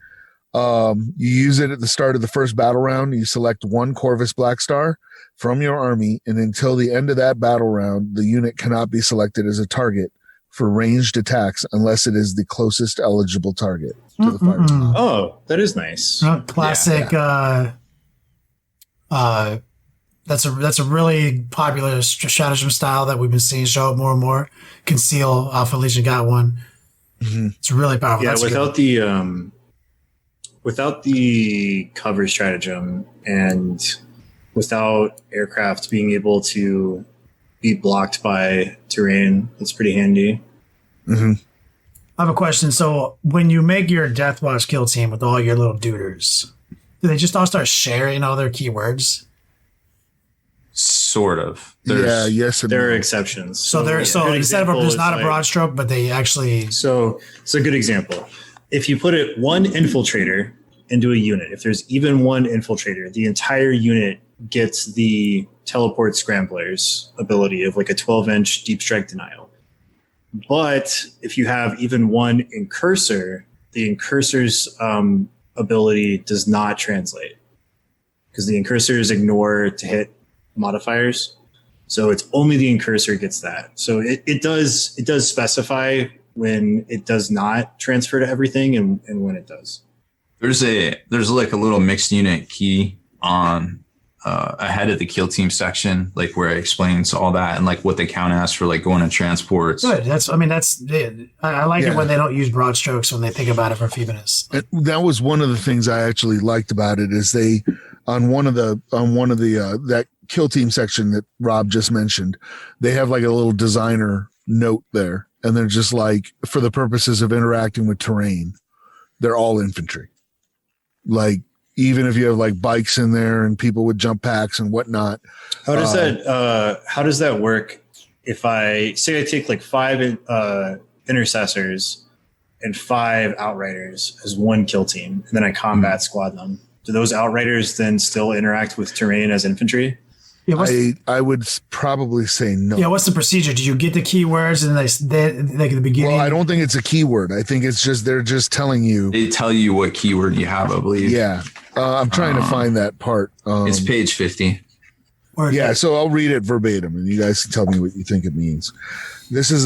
You use it at the start of the first battle round. You select 1 Corvus Black Star from your army, and until the end of that battle round, the unit cannot be selected as a target for ranged attacks unless it is the closest eligible target to the fire. Oh, that is nice. Classic. That's a really popular stratagem style that we've been seeing show up more and more. Conceal, Alpha Legion got one. Mm-hmm. It's really powerful. Yeah, without the cover stratagem and without aircraft being able to be blocked by terrain, it's pretty handy. Mm-hmm. I have a question. So when you make your Deathwatch kill team with all your little duders, do they just all start sharing all their keywords? Sort of. Yes. There are exceptions. So instead of there's not a broad stroke, but they actually. So it's a good example. If you put one infiltrator into a unit, if there's even one infiltrator, the entire unit gets the teleport scramblers ability of like a 12-inch deep strike denial. But if you have even one incursor, the incursor's ability does not translate because the incursors ignore to hit modifiers. So it's only the incursor gets that. So it does specify when it does not transfer to everything and when it does. There's like a little mixed unit key on ahead of the kill team section, like where it explains all that and like what they count as for like going in transports. Good. I like it when they don't use broad strokes when they think about it for a few minutes. That was one of the things I actually liked about it is they on one of the that kill team section that Rob just mentioned, they have like a little designer note there, and they're just like, for the purposes of interacting with terrain, they're all infantry. Like, even if you have like bikes in there and people with jump packs and whatnot. How does that work? If I say I take like 5 intercessors and 5 outriders as one kill team, and then I combat squad them, do those outriders then still interact with terrain as infantry? Yeah, I would probably say no. Yeah, what's the procedure? Do you get the keywords and they like at the beginning? Well, I don't think it's a keyword. I think it's just they're just telling you. They tell you what keyword you have, I believe. Yeah, I'm trying to find that part. It's page 50. Yeah, so I'll read it verbatim, and you guys can tell me what you think it means. This is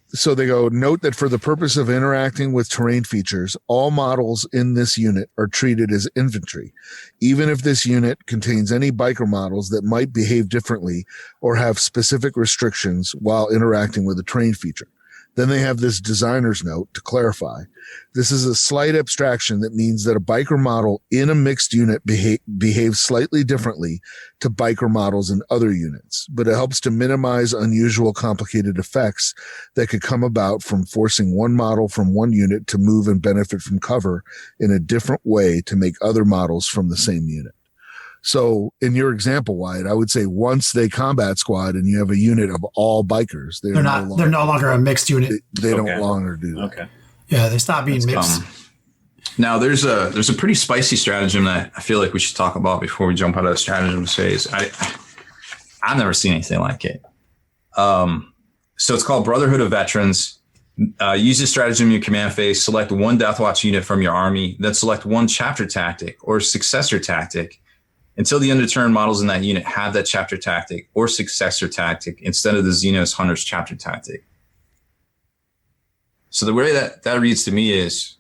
so they go, note that for the purpose of interacting with terrain features, all models in this unit are treated as infantry, even if this unit contains any biker models that might behave differently or have specific restrictions while interacting with a terrain feature. Then they have this designer's note to clarify. This is a slight abstraction that means that a biker model in a mixed unit behaves slightly differently to biker models in other units, but it helps to minimize unusual complicated effects that could come about from forcing one model from one unit to move and benefit from cover in a different way to make other models from the same unit. So in your example, Wyatt, I would say once they combat squad and you have a unit of all bikers, they're no longer a mixed unit. They don't longer do that. Okay. Yeah, they stop being mixed. Now there's a pretty spicy stratagem that I feel like we should talk about before we jump out of the stratagem phase. I've never seen anything like it. So it's called Brotherhood of Veterans. Use this stratagem in your command phase. Select one Deathwatch unit from your army, then select one chapter tactic or successor tactic. Until the end of turn, models in that unit have that chapter tactic or successor tactic instead of the Xenos Hunter's chapter tactic. So the way that reads to me is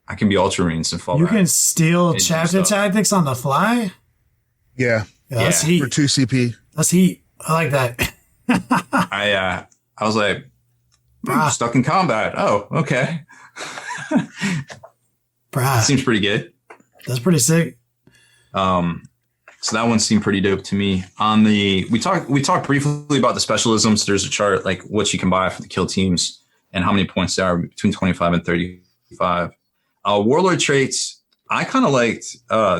I can be Ultramarines and fall You back. can steal chapter tactics on the fly? Yeah. That's heat. For 2 CP. That's heat. I like that. I was like, stuck in combat. Oh, okay. Seems pretty good. That's pretty sick. So that one seemed pretty dope to me. We talked briefly about the specialisms. There's a chart like what you can buy for the kill teams and how many points there are between 25 and 35. Warlord traits. I kind of liked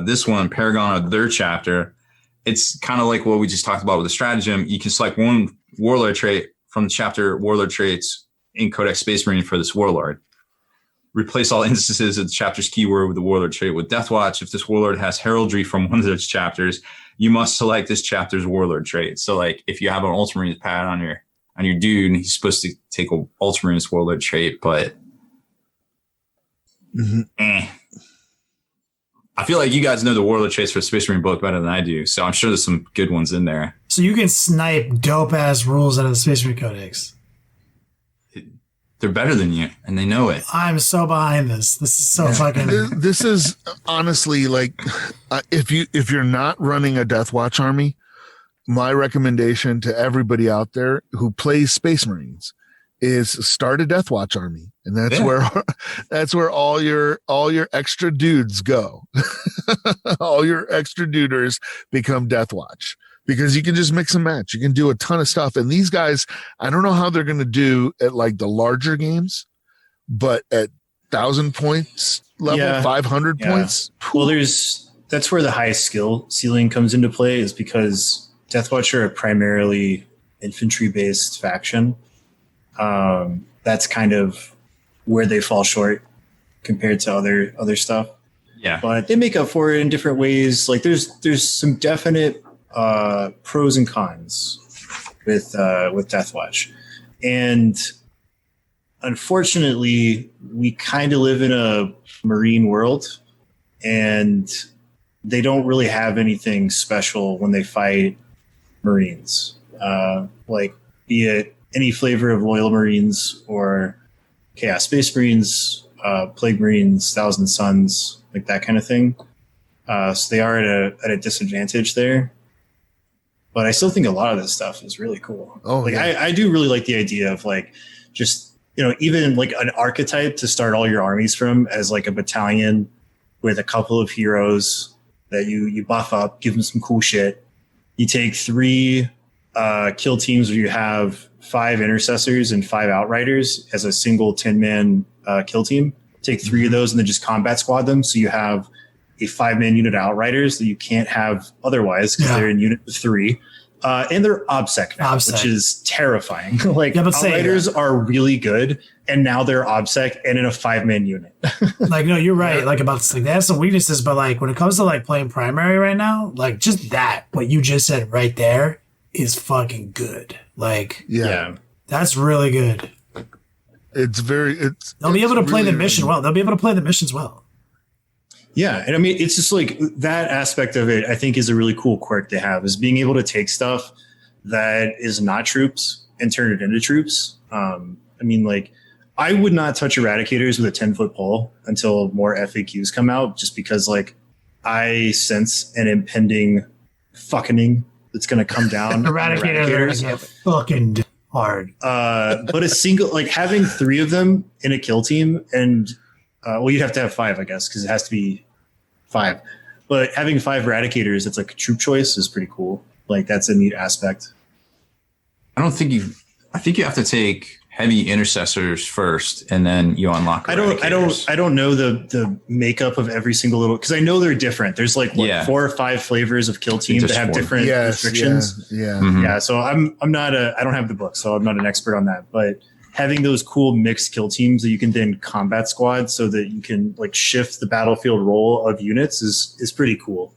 this one, Paragon of their chapter. It's kind of like what we just talked about with the stratagem. You can select one warlord trait from the chapter Warlord Traits in Codex Space Marine for this warlord. Replace all instances of the chapter's keyword with the warlord trait with Deathwatch. If this warlord has heraldry from one of those chapters, you must select this chapter's warlord trait. So, like, if you have an Ultramarines pad on your dude, he's supposed to take a Ultramarines warlord trait, but I feel like you guys know the warlord traits for the Space Marine book better than I do, so I'm sure there's some good ones in there. So you can snipe dope ass rules out of the Space Marine Codex. They're better than you, and they know it. I'm so behind this. This is so fucking. This is honestly like, if you're not running a Deathwatch army, my recommendation to everybody out there who plays Space Marines is start a Deathwatch army, and that's where all your extra dudes go. All your extra duders become Deathwatch. Because you can just mix and match. You can do a ton of stuff. And these guys, I don't know how they're going to do at like the larger games, but at 1,000 points level, 500 points. Well, that's where the high skill ceiling comes into play, is because Deathwatch are a primarily infantry based faction. That's kind of where they fall short compared to other stuff. Yeah. But they make up for it in different ways. Like there's some definite pros and cons with Deathwatch, and unfortunately, we kind of live in a Marine world, and they don't really have anything special when they fight Marines. Like, be it any flavor of Loyal Marines or Chaos Space Marines, Plague Marines, Thousand Suns, like that kind of thing. So they are at a disadvantage there. But I still think a lot of this stuff is really cool. Oh, like yeah. I do really like the idea of like just, even like an archetype to start all your armies from as like a battalion with a couple of heroes that you buff up, give them some cool shit. You take 3 kill teams where you have 5 intercessors and 5 outriders as a single 10-man kill team. Take 3 of those and then just combat squad them. So you have a 5-man unit of outriders that you can't have otherwise because they're in unit of 3. And they're OBSEC now, which is terrifying. Like, outriders are really good, and now they're OBSEC and in a 5-man unit. Like, no, you're right. Like, about this, like, they have some weaknesses, but like when it comes to like playing primary right now, like just that, what you just said right there is fucking good. Like, Yeah. that's really good. They'll be able to play the mission well. They'll be able to play the missions well. Yeah, and I mean, it's just like that aspect of it, I think, is a really cool quirk to have, is being able to take stuff that is not troops and turn it into troops. I mean, like, I would not touch Eradicators with a 10-foot pole until more FAQs come out, just because, like, I sense an impending fucking that's going to come down. Eradicators are fucking hard. But a single, like, having 3 of them in a kill team and well, you'd have to have 5, I guess, because it has to be 5. But having 5 Eradicators that's like a troop choice is pretty cool. Like, that's a neat aspect. I think you have to take heavy intercessors first, and then you unlock. I don't know the makeup of every single little, because I know they're different. There's like 4 or 5 flavors of kill team that have different restrictions. Yeah. Mm-hmm. Yeah. So I don't have the book, so I'm not an expert on that. But having those cool mixed kill teams that you can then combat squad so that you can like shift the battlefield role of units is pretty cool.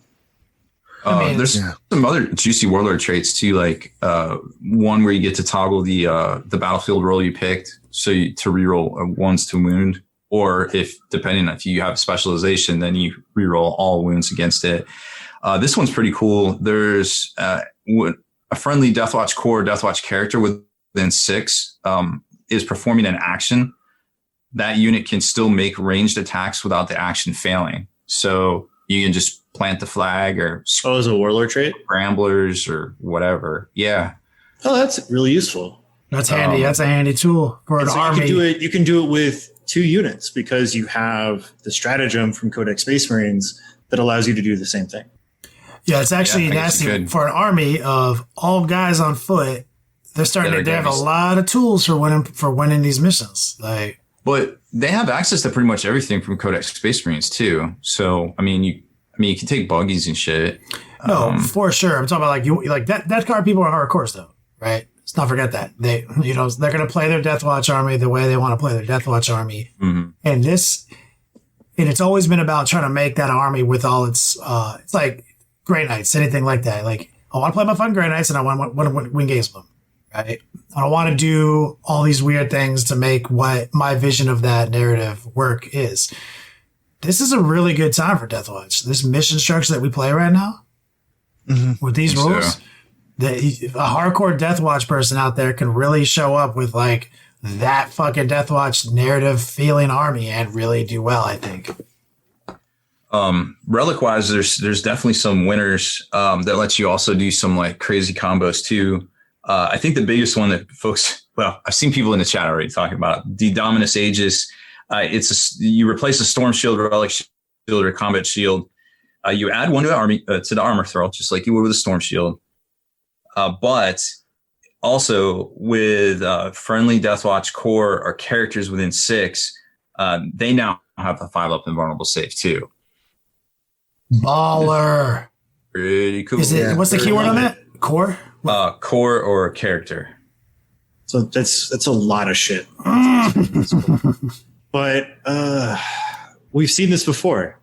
There's some other juicy warlord traits too, like one where you get to toggle the battlefield role you picked, so to reroll 1s to wound, or if you have specialization, then you reroll all wounds against it. This one's pretty cool. There's a friendly Deathwatch core Deathwatch character within 6 is performing an action. That unit can still make ranged attacks without the action failing. So you can just plant the flag or as a warlord trait, scramblers or whatever. Yeah. Oh, that's really useful. That's handy. That's a handy tool for an army. You can do it with 2 units because you have the stratagem from Codex Space Marines that allows you to do the same thing. Yeah, it's actually nasty for an army of all guys on foot. They're starting to have a lot of tools for winning these missions. Like, but they have access to pretty much everything from Codex Space Marines too. So I mean, you can take buggies and shit. No, for sure. I'm talking about like Death Guard people are hardcore though, right? Let's not forget that they're going to play their Deathwatch army the way they want to play their Deathwatch army, and it's always been about trying to make that army with all its it's like Grey Knights, anything like that. Like, I want to play my fun Grey Knights and I want to win games with them. Right? I don't want to do all these weird things to make what my vision of that narrative work is. This is a really good time for Deathwatch. This mission structure that we play right now, with these rules, a hardcore Deathwatch person out there can really show up with like that fucking Deathwatch narrative feeling army and really do well, I think. Relic wise, there's definitely some winners that lets you also do some like crazy combos too. I think the biggest one that I've seen people in the chat already talking about the Dominus Aegis. You replace a Storm Shield, Relic Shield, or Combat Shield. You add 1 to the armor throw, just like you would with a Storm Shield. But also with friendly Deathwatch core or characters within 6, they now have a 5-up invulnerable save too. Baller. Pretty cool. What's the keyword on that? Core? Core or character. So that's a lot of shit. But we've seen this before.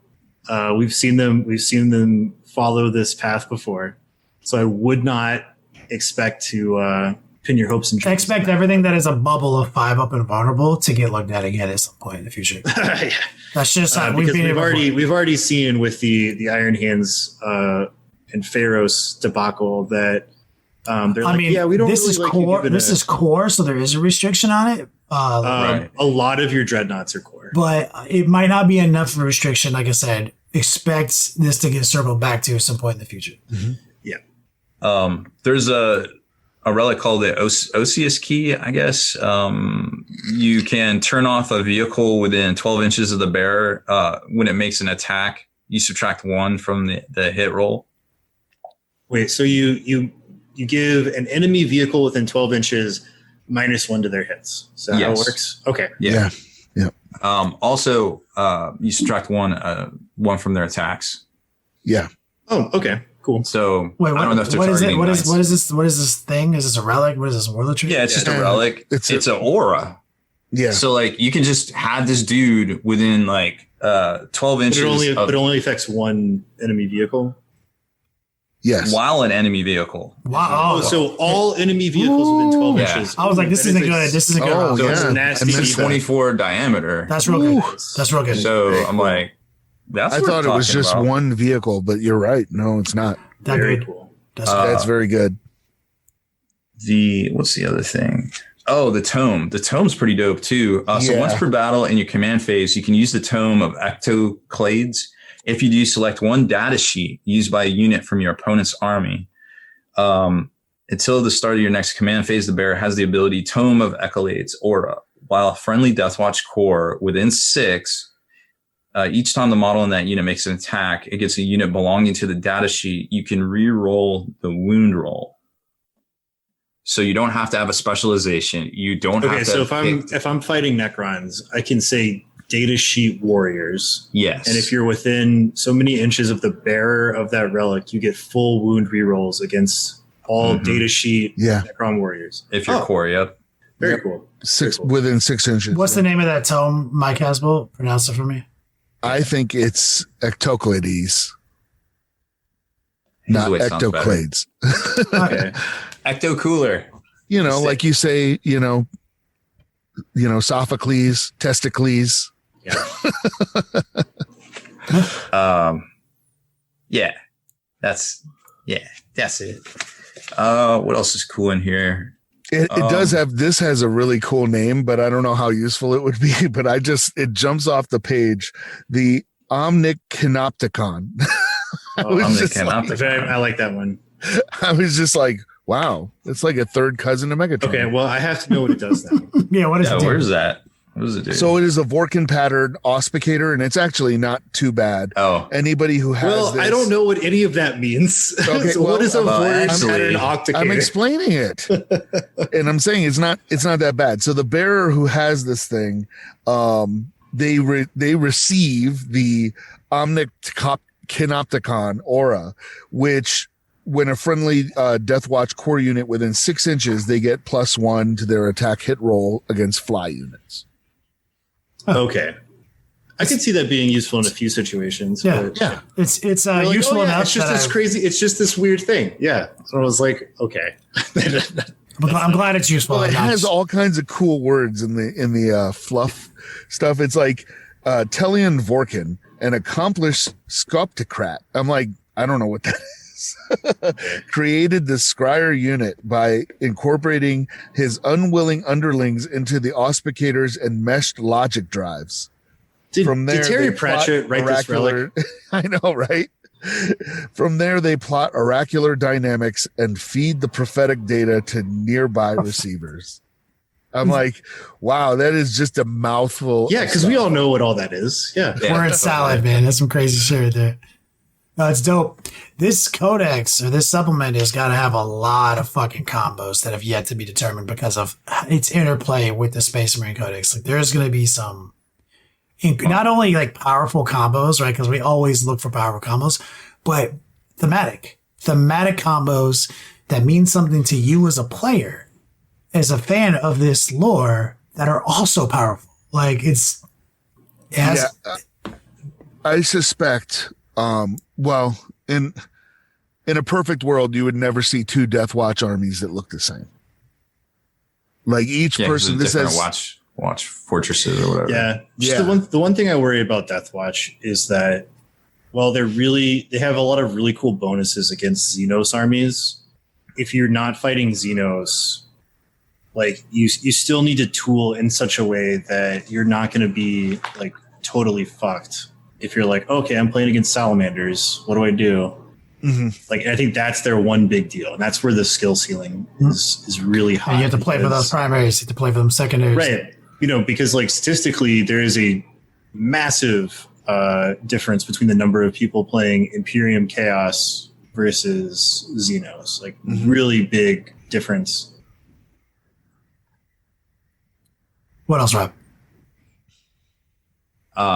We've seen them follow this path before. So I would not expect to pin your hopes and dreams. Expect everything that is a bubble of 5-up and vulnerable to get looked at again at some point in the future. Yeah. That's just how we've already seen with the Iron Hands and Pharaoh's debacle that we don't. This really is like core. This is core, so there is a restriction on it. Right. A lot of your dreadnoughts are core, but it might not be enough of a restriction. Like I said, expect this to get circled back to at some point in the future. Mm-hmm. There's a relic called the Osseous Key, I guess. You can turn off a vehicle within 12 inches of the bearer. When it makes an attack, you subtract 1 from the hit roll. Wait, so you give an enemy vehicle within 12 inches -1 to their hits. Is that how it works? Okay. Yeah. Yeah. Also, you subtract 1 from their attacks. Yeah. Oh, okay. Cool. So Wait, I don't know if they're what is it? targeting What knights. is this? What is this thing? Is this a relic? What is this warlotry? Yeah, it's just a relic. It's an aura. Yeah. So like you can just have this dude within like 12 inches. But it only affects one enemy vehicle. Yes. While an enemy vehicle. Wow. Oh, so all enemy vehicles within 12 Yeah. inches. I was like, this That isn't is good. This isn't good. Oh, So yeah. it's nasty. And It's 24 diameter. That's real good. That's real good. So I'm like, that's I what thought we're it was talking just about. one vehicle, but you're right. No, it's not. that Very good. cool. That's very good. What's the other thing? Oh, the tome. The tome's pretty dope too. So Yeah. once per battle in your command phase, you can use the tome of Ectoclades. If you do, select one data sheet used by a unit from your opponent's army. Until the start of your next command phase, the bearer has the ability Tome of Echolades Aura. While a friendly Deathwatch core within 6, each time the model in that unit makes an attack, it gets a unit belonging to the data sheet. You can re-roll the wound roll. So you don't have to have a specialization. You don't have to. So if I'm fighting Necrons, I can say data sheet warriors. Yes. And if you're within so many inches of the bearer of that relic, you get full wound rerolls against all data sheet Necron warriors. If you're core, yep. Very cool. Within 6 inches. What's the name of that tome, Mike Haspil? Pronounce it for me. I think it's Ectoclades, His not way sounds better. Ectoclades. Okay. Ecto cooler. Like you say, Sophocles, Testicles. Yeah. Yeah. That's it. What else is cool in here? It does have, this has a really cool name, but I don't know how useful it would be, but it jumps off the page. The Omnicanopticon. I like that one. I was just like, wow, it's like a third cousin to Megatron. Okay, well, I have to know what it does now. Yeah, what is it? Where's that? What does it do? So it is a Vorkin pattern auspicator, and it's actually not too bad. Oh. Anybody who has this, I don't know what any of that means. Okay, So what is a Vorkin pattern actually, octacator? I'm explaining it, and I'm saying it's not that bad. So the bearer who has this thing, they receive the Omnicanopticon aura, which when a friendly Deathwatch core unit within 6 inches, they get +1 to their attack hit roll against fly units. Okay. I can see that being useful in a few situations. Yeah. but- Yeah. It's You're like, useful oh, yeah, enough. it's just that this crazy. It's just this weird thing. Yeah. So I was like, okay. I'm glad it's useful. Well, it enough. has all kinds of cool words in the fluff stuff. It's like Telian Vorkin, an accomplished sculptocrat. I'm like, I don't know what that is. Created the Scryer unit by incorporating his unwilling underlings into the auspicators and meshed logic drives. Did Terry they Pratchett plot write this relic? I know, right? From there, they plot oracular dynamics and feed the prophetic data to nearby receivers. I'm like, wow, that is just a mouthful. Yeah, because we all know what all that is. Yeah. Word salad, man. That's some crazy shit right there. No, it's dope. This codex or this supplement has got to have a lot of fucking combos that have yet to be determined because of its interplay with the Space Marine Codex. Like, there's going to be some not only like powerful combos, right? Because we always look for powerful combos, but thematic combos that mean something to you as a player, as a fan of this lore, that are also powerful. Like I suspect. Well, in a perfect world, you would never see 2 Deathwatch armies that look the same. Like each person, this has watch fortresses or whatever. Yeah. Yeah. The one thing I worry about Deathwatch is that while they have a lot of really cool bonuses against Xenos armies, if you're not fighting Xenos, like you still need to tool in such a way that you're not going to be like totally fucked if you're like, okay, I'm playing against salamanders, what do I do? Like, I think that's their one big deal, and that's where the skill ceiling is really high. And you have to play for those primaries, you have to play for them secondaries. Right. You know, because like statistically, there is a massive difference between the number of people playing Imperium Chaos versus Xenos. Like, really big difference. What else, Rob?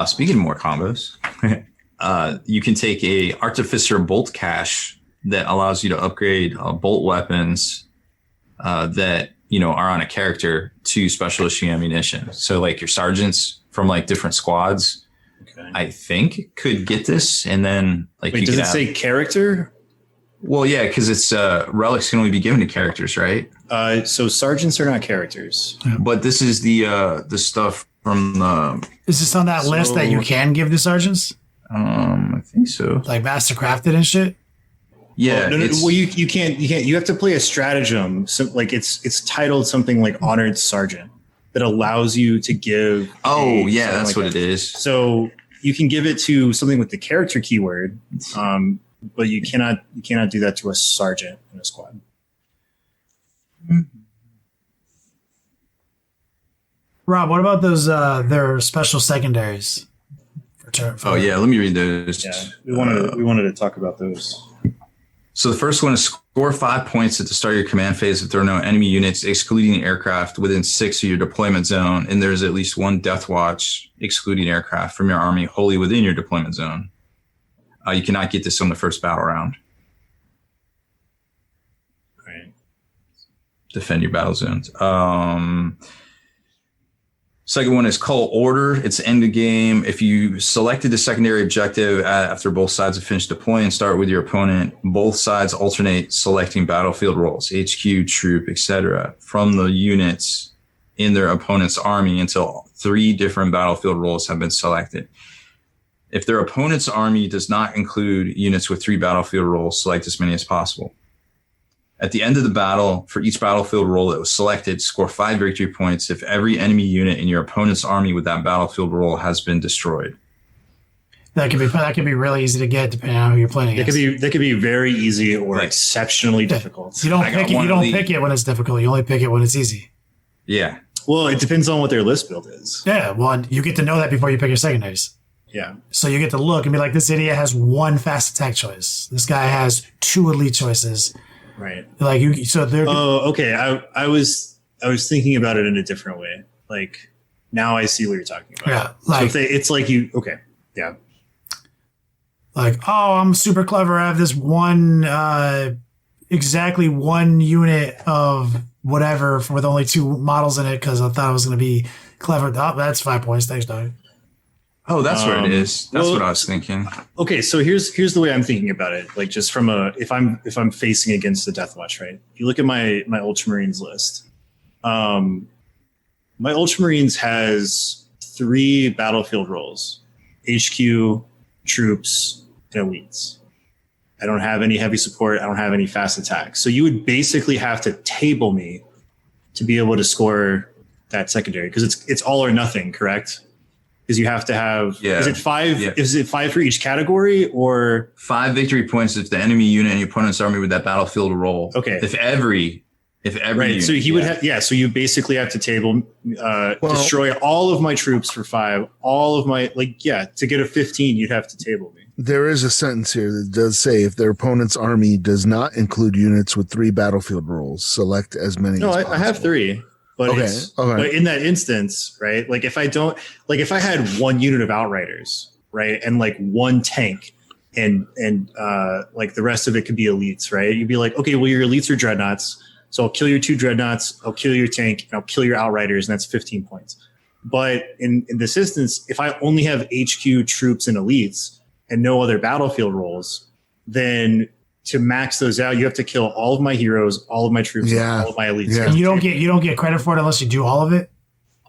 Speaking of more combos, you can take a Artificer Bolt Cache that allows you to upgrade bolt weapons that, you know, are on a character to special issue ammunition. So like your sergeants from like different squads, I think could get this. And then like, wait, does it say character? Well, yeah, because it's relics can only be given to characters, right? So sergeants are not characters. But this is the stuff from the. Is this on that list that you can give to sergeants? I think so. Like master crafted and shit. Yeah. Well, you can't. You have to play a stratagem. So like it's titled something like Honored Sergeant that allows you to give. Oh yeah, that's like what it is. So you can give it to something with the character keyword, but you cannot do that to a sergeant in a squad. Rob, what about those their special secondaries? Oh yeah, let me read those. Yeah, we wanted to talk about those. So the first one is score 5 points at the start of your command phase if there are no enemy units, excluding aircraft, within 6 of your deployment zone, and there's at least one Deathwatch, excluding aircraft, from your army wholly within your deployment zone. You cannot get this on the first battle round. Right. Defend your battle zones. Second one is Call Order. It's end of game. If you selected the secondary objective after both sides have finished deploying, start with your opponent. Both sides alternate selecting battlefield roles, HQ, troop, etc., from the units in their opponent's army until 3 different battlefield roles have been selected. If their opponent's army does not include units with 3 battlefield roles, select as many as possible. At the end of the battle, for each battlefield role that was selected, score 5 victory points if every enemy unit in your opponent's army with that battlefield role has been destroyed. That could be really easy to get depending on who you're playing against. That could be very easy or exceptionally difficult. You don't pick it when it's difficult. You only pick it when it's easy. Yeah. Well, it depends on what their list build is. Yeah, well, you get to know that before you pick your secondaries. Yeah. So you get to look and be like, this idiot has 1 fast attack choice. This guy has 2 elite choices. Right. Like you, so they're. Oh, okay. I was thinking about it in a different way. Like now I see what you're talking about. Yeah. Like so it's like you. Okay. Yeah. Like, oh, I'm super clever. I have this exactly one unit of whatever with only 2 models in it because I thought it was going to be clever. Oh, that's 5 points. Thanks, dog. Oh, that's what it is. That's what I was thinking. Okay, so here's the way I'm thinking about it. Like just from if I'm facing against the Deathwatch, right? If you look at my Ultramarines list, my Ultramarines has 3 battlefield roles: HQ, troops, and elites. I don't have any heavy support. I don't have any fast attacks. So you would basically have to table me to be able to score that secondary because it's all or nothing, correct? Because you have to have, is it 5? Yeah. Is it 5 for each category or 5 victory points if the enemy unit in your opponent's army with that battlefield role? Okay. If every right. Unit, so he would have, so you basically have to table, destroy all of my troops for 5, all of my, to get a 15, you'd have to table me. There is a sentence here that does say if their opponent's army does not include units with 3 battlefield roles, select as many as possible. I have 3. But but in that instance, right? Like if I had 1 unit of Outriders, right, and like 1 tank, and like the rest of it could be elites, right? You'd be like, okay, well your elites are dreadnoughts, so I'll kill your 2 dreadnoughts, I'll kill your tank, and I'll kill your Outriders, and that's 15 points. But in this instance, if I only have HQ, troops, and elites, and no other battlefield roles, then to max those out, you have to kill all of my heroes, all of my troops, and all of my elites. Yeah. You don't get credit for it unless you do all of it.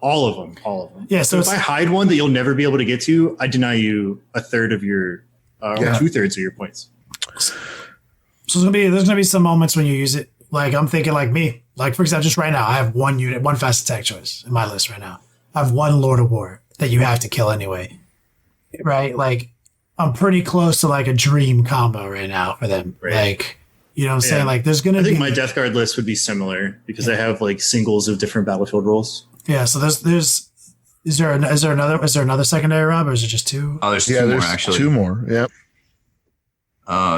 All of them. Yeah. So if I hide one that you'll never be able to get to, I deny you 1/3 of your, or 2/3 of your points. So there's gonna be some moments when you use it. Like I'm thinking, like me, like for example, just right now, I have 1 unit, 1 fast attack choice in my list right now. I have 1 Lord of War that you have to kill anyway. right? Like, I'm pretty close to like a dream combo right now for them. Right. Like, you know what I'm saying? Like, there's going to I be. think my Death Guard list would be similar because I have like singles of different battlefield roles. Yeah, so there's. Is there another secondary, Rob, or is it just two? Oh, there's two more actually. Two more. Yep.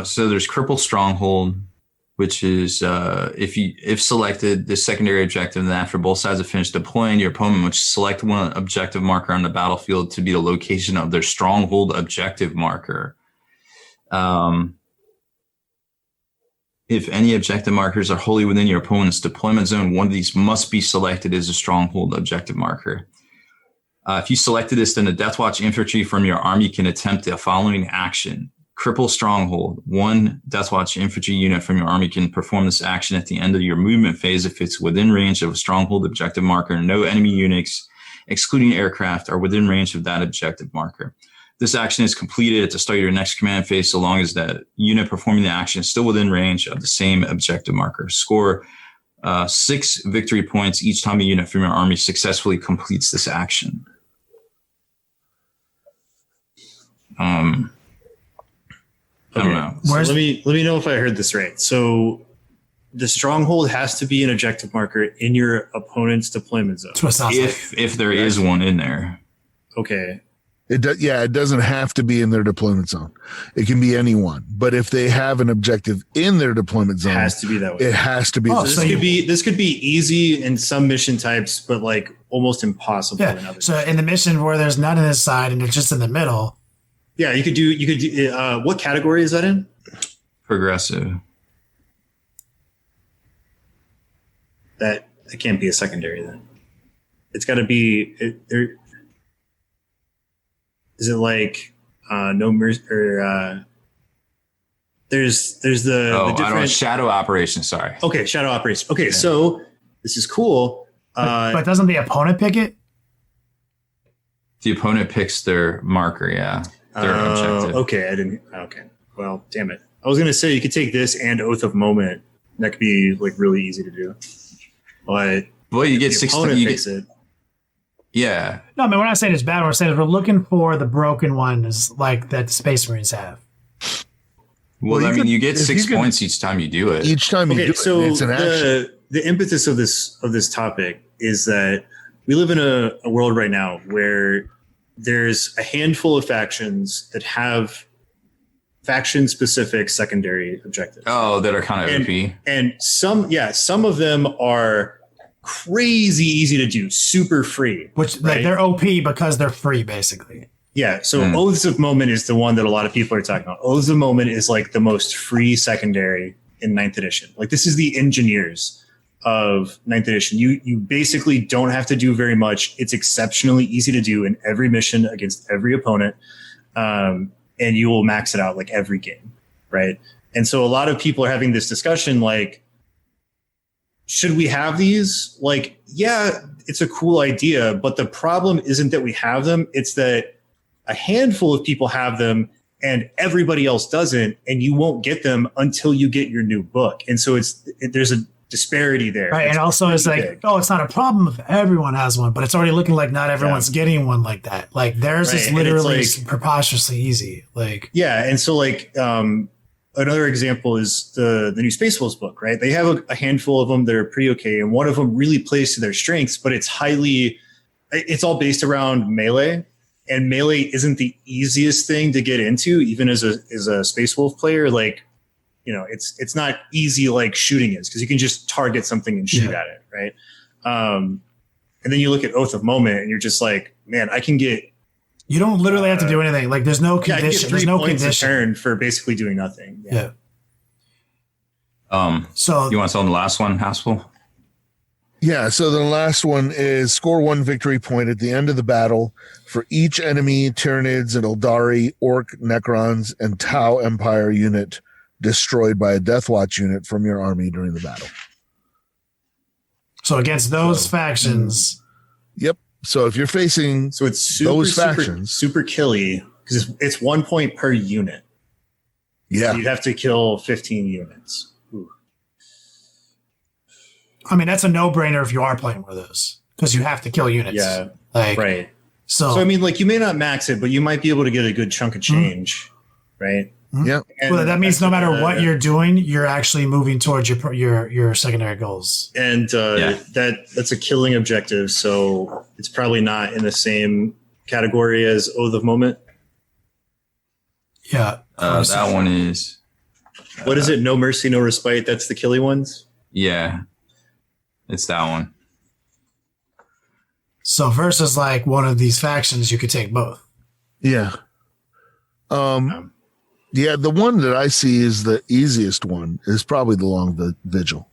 So there's Cripple Stronghold, which is if selected, the secondary objective, and then after both sides have finished deploying, your opponent must select one objective marker on the battlefield to be the location of their stronghold objective marker. If any objective markers are wholly within your opponent's deployment zone, one of these must be selected as a stronghold objective marker. If you selected this, then the Deathwatch infantry from your army can attempt the following action. Cripple Stronghold. One Deathwatch infantry unit from your army can perform this action at the end of your movement phase if it's within range of a stronghold objective marker. No enemy units, excluding aircraft, are within range of that objective marker. This action is completed at the start of your next command phase so long as that unit performing the action is still within range of the same objective marker. Score 6 victory points each time a unit from your army successfully completes this action. I don't know. So let me know if I heard this right. So the stronghold has to be an objective marker in your opponent's deployment zone. If there is one in there. Okay. It doesn't have to be in their deployment zone. It can be anyone. But if they have an objective in their deployment zone, it has to be that way. It has to be. So this could be easy in some mission types, but like almost impossible in others. So in the mission where there's none on this side and it's just in the middle. Yeah, you could do what category is that in? Progressive. That can't be a secondary then. It's got to be there. Is it like no mercy or there's the different I don't, shadow operation? Sorry. Okay, shadow operation. Okay, so this is cool. But doesn't the opponent pick it? The opponent picks their marker. Yeah. Their objective. Okay, I didn't. Okay, well, damn it. I was gonna say you could take this and Oath of Moment. That could be like really easy to do. But you get 16. You picks it. Yeah. No, I mean, we're not saying it's bad. We're saying we're looking for the broken ones like that the Space Marines have. Well, I mean, you get 6 points each time you do it. Each time you do it, it's an action. The impetus of this topic is that we live in a world right now where there's a handful of factions that have faction-specific secondary objectives. Oh, that are kind of OP. And some of them are crazy easy to do, super free. Which like they're OP because they're free, basically. Yeah. So Oaths of Moment is the one that a lot of people are talking about. Oaths of Moment is like the most free secondary in 9th edition. Like this is the engineers of 9th edition. You basically don't have to do very much. It's exceptionally easy to do in every mission against every opponent. And you will max it out like every game. Right. And so a lot of people are having this discussion like, should we have these? Like, yeah, it's a cool idea, but the problem isn't that we have them. It's that a handful of people have them and everybody else doesn't, and you won't get them until you get your new book. And so there's a disparity there. Right. And also it's like, big. It's not a problem if everyone has one, but it's already looking like not everyone's getting one like that. Like theirs is literally preposterously easy. Like, yeah. And so like, another example is the new Space Wolves book, right? They have a handful of them that are pretty okay. And one of them really plays to their strengths, but it's all based around melee, and melee isn't the easiest thing to get into, even as a Space Wolf player. Like, you know, it's not easy like shooting is, because you can just target something and shoot at it. Right. And then you look at Oath of Moment and you're just like, man, I can get, you don't literally have to do anything. Like there's no condition. There's no condition. Turn for basically doing nothing. Yeah. So you want to tell them the last one, Haspil? Yeah. So the last one is score 1 victory point at the end of the battle for each enemy Tyranids and Eldari, Orc, Necrons, and Tau Empire unit destroyed by a Deathwatch unit from your army during the battle. So against those factions. Yep. So if you're facing it's those factions, super killy, because it's 1 point per unit. Yeah. So you'd have to kill 15 units. Ooh. I mean, that's a no-brainer if you are playing one of those, because you have to kill units. Yeah. Like, right. So I mean, like, you may not max it, but you might be able to get a good chunk of change, right? Yeah. And well, that means no matter what you're doing, you're actually moving towards your secondary goals. And that's a killing objective, so it's probably not in the same category as Oath of Moment. Yeah. That one is. What is it? No Mercy, No Respite. That's the killy ones. Yeah, it's that one. So versus like one of these factions, you could take both. Yeah. Yeah, the one that I see is the easiest one is probably the Long Vigil.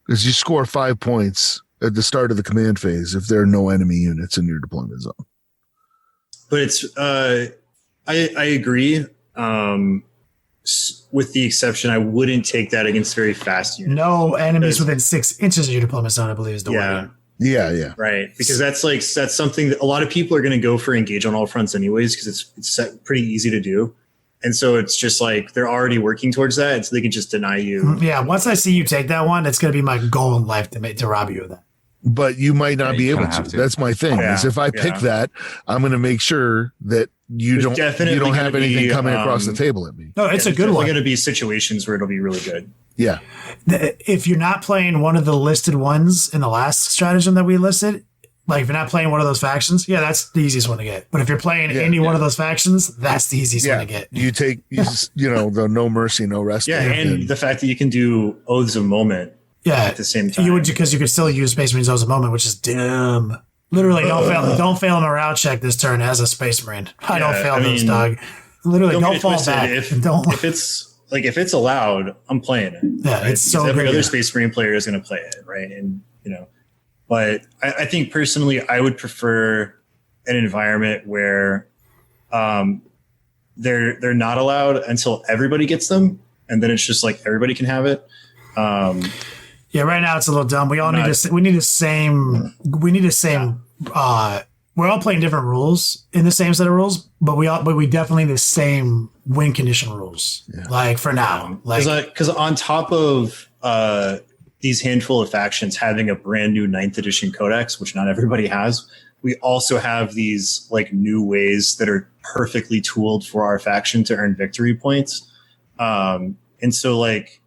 Because you score 5 points at the start of the command phase if there are no enemy units in your deployment zone. But it's I agree. With the exception, I wouldn't take that against very fast units. No enemies within 6 inches of your deployment zone, I believe, is the word. Yeah. Right. Because that's something that a lot of people are going to go for engage on all fronts anyways, because it's pretty easy to do. And so it's just like they're already working towards that, and so they can just deny you. Yeah, once I see you take that one, it's going to be my goal in life to rob you of that. But you might not be able to. That's my thing. Is if I pick that, I'm going to make sure that you don't have anything coming across the table at me. No, it's a good one. There's going to be situations where it'll be really good. Yeah. If you're not playing one of the listed ones in the last stratagem that we listed, like if you're not playing one of those factions, that's the easiest one to get. But if you're playing any one of those factions, that's the easiest one to get. You take, the No Mercy, No Respite. Yeah, and the fact that you can do Oaths of Moment at the same time. Because you could still use Space Marines Oaths of Moment, which is dumb. Literally, don't fail a morale check this turn as a Space Marine. I don't fail those, dog. Literally, don't fall back. If it's allowed, I'm playing it. Yeah, right? it's so every good. other Space Marine player is going to play it, right? And but I think personally, I would prefer an environment where they're not allowed until everybody gets them, and then it's just like everybody can have it. Right now it's a little dumb. We need the same. We're all playing different rules in the same set of rules, but we definitely need the same win condition rules. Yeah. Like for now, because on top of these handful of factions having a brand new 9th edition codex, which not everybody has, we also have these like new ways that are perfectly tooled for our faction to earn victory points. And so like,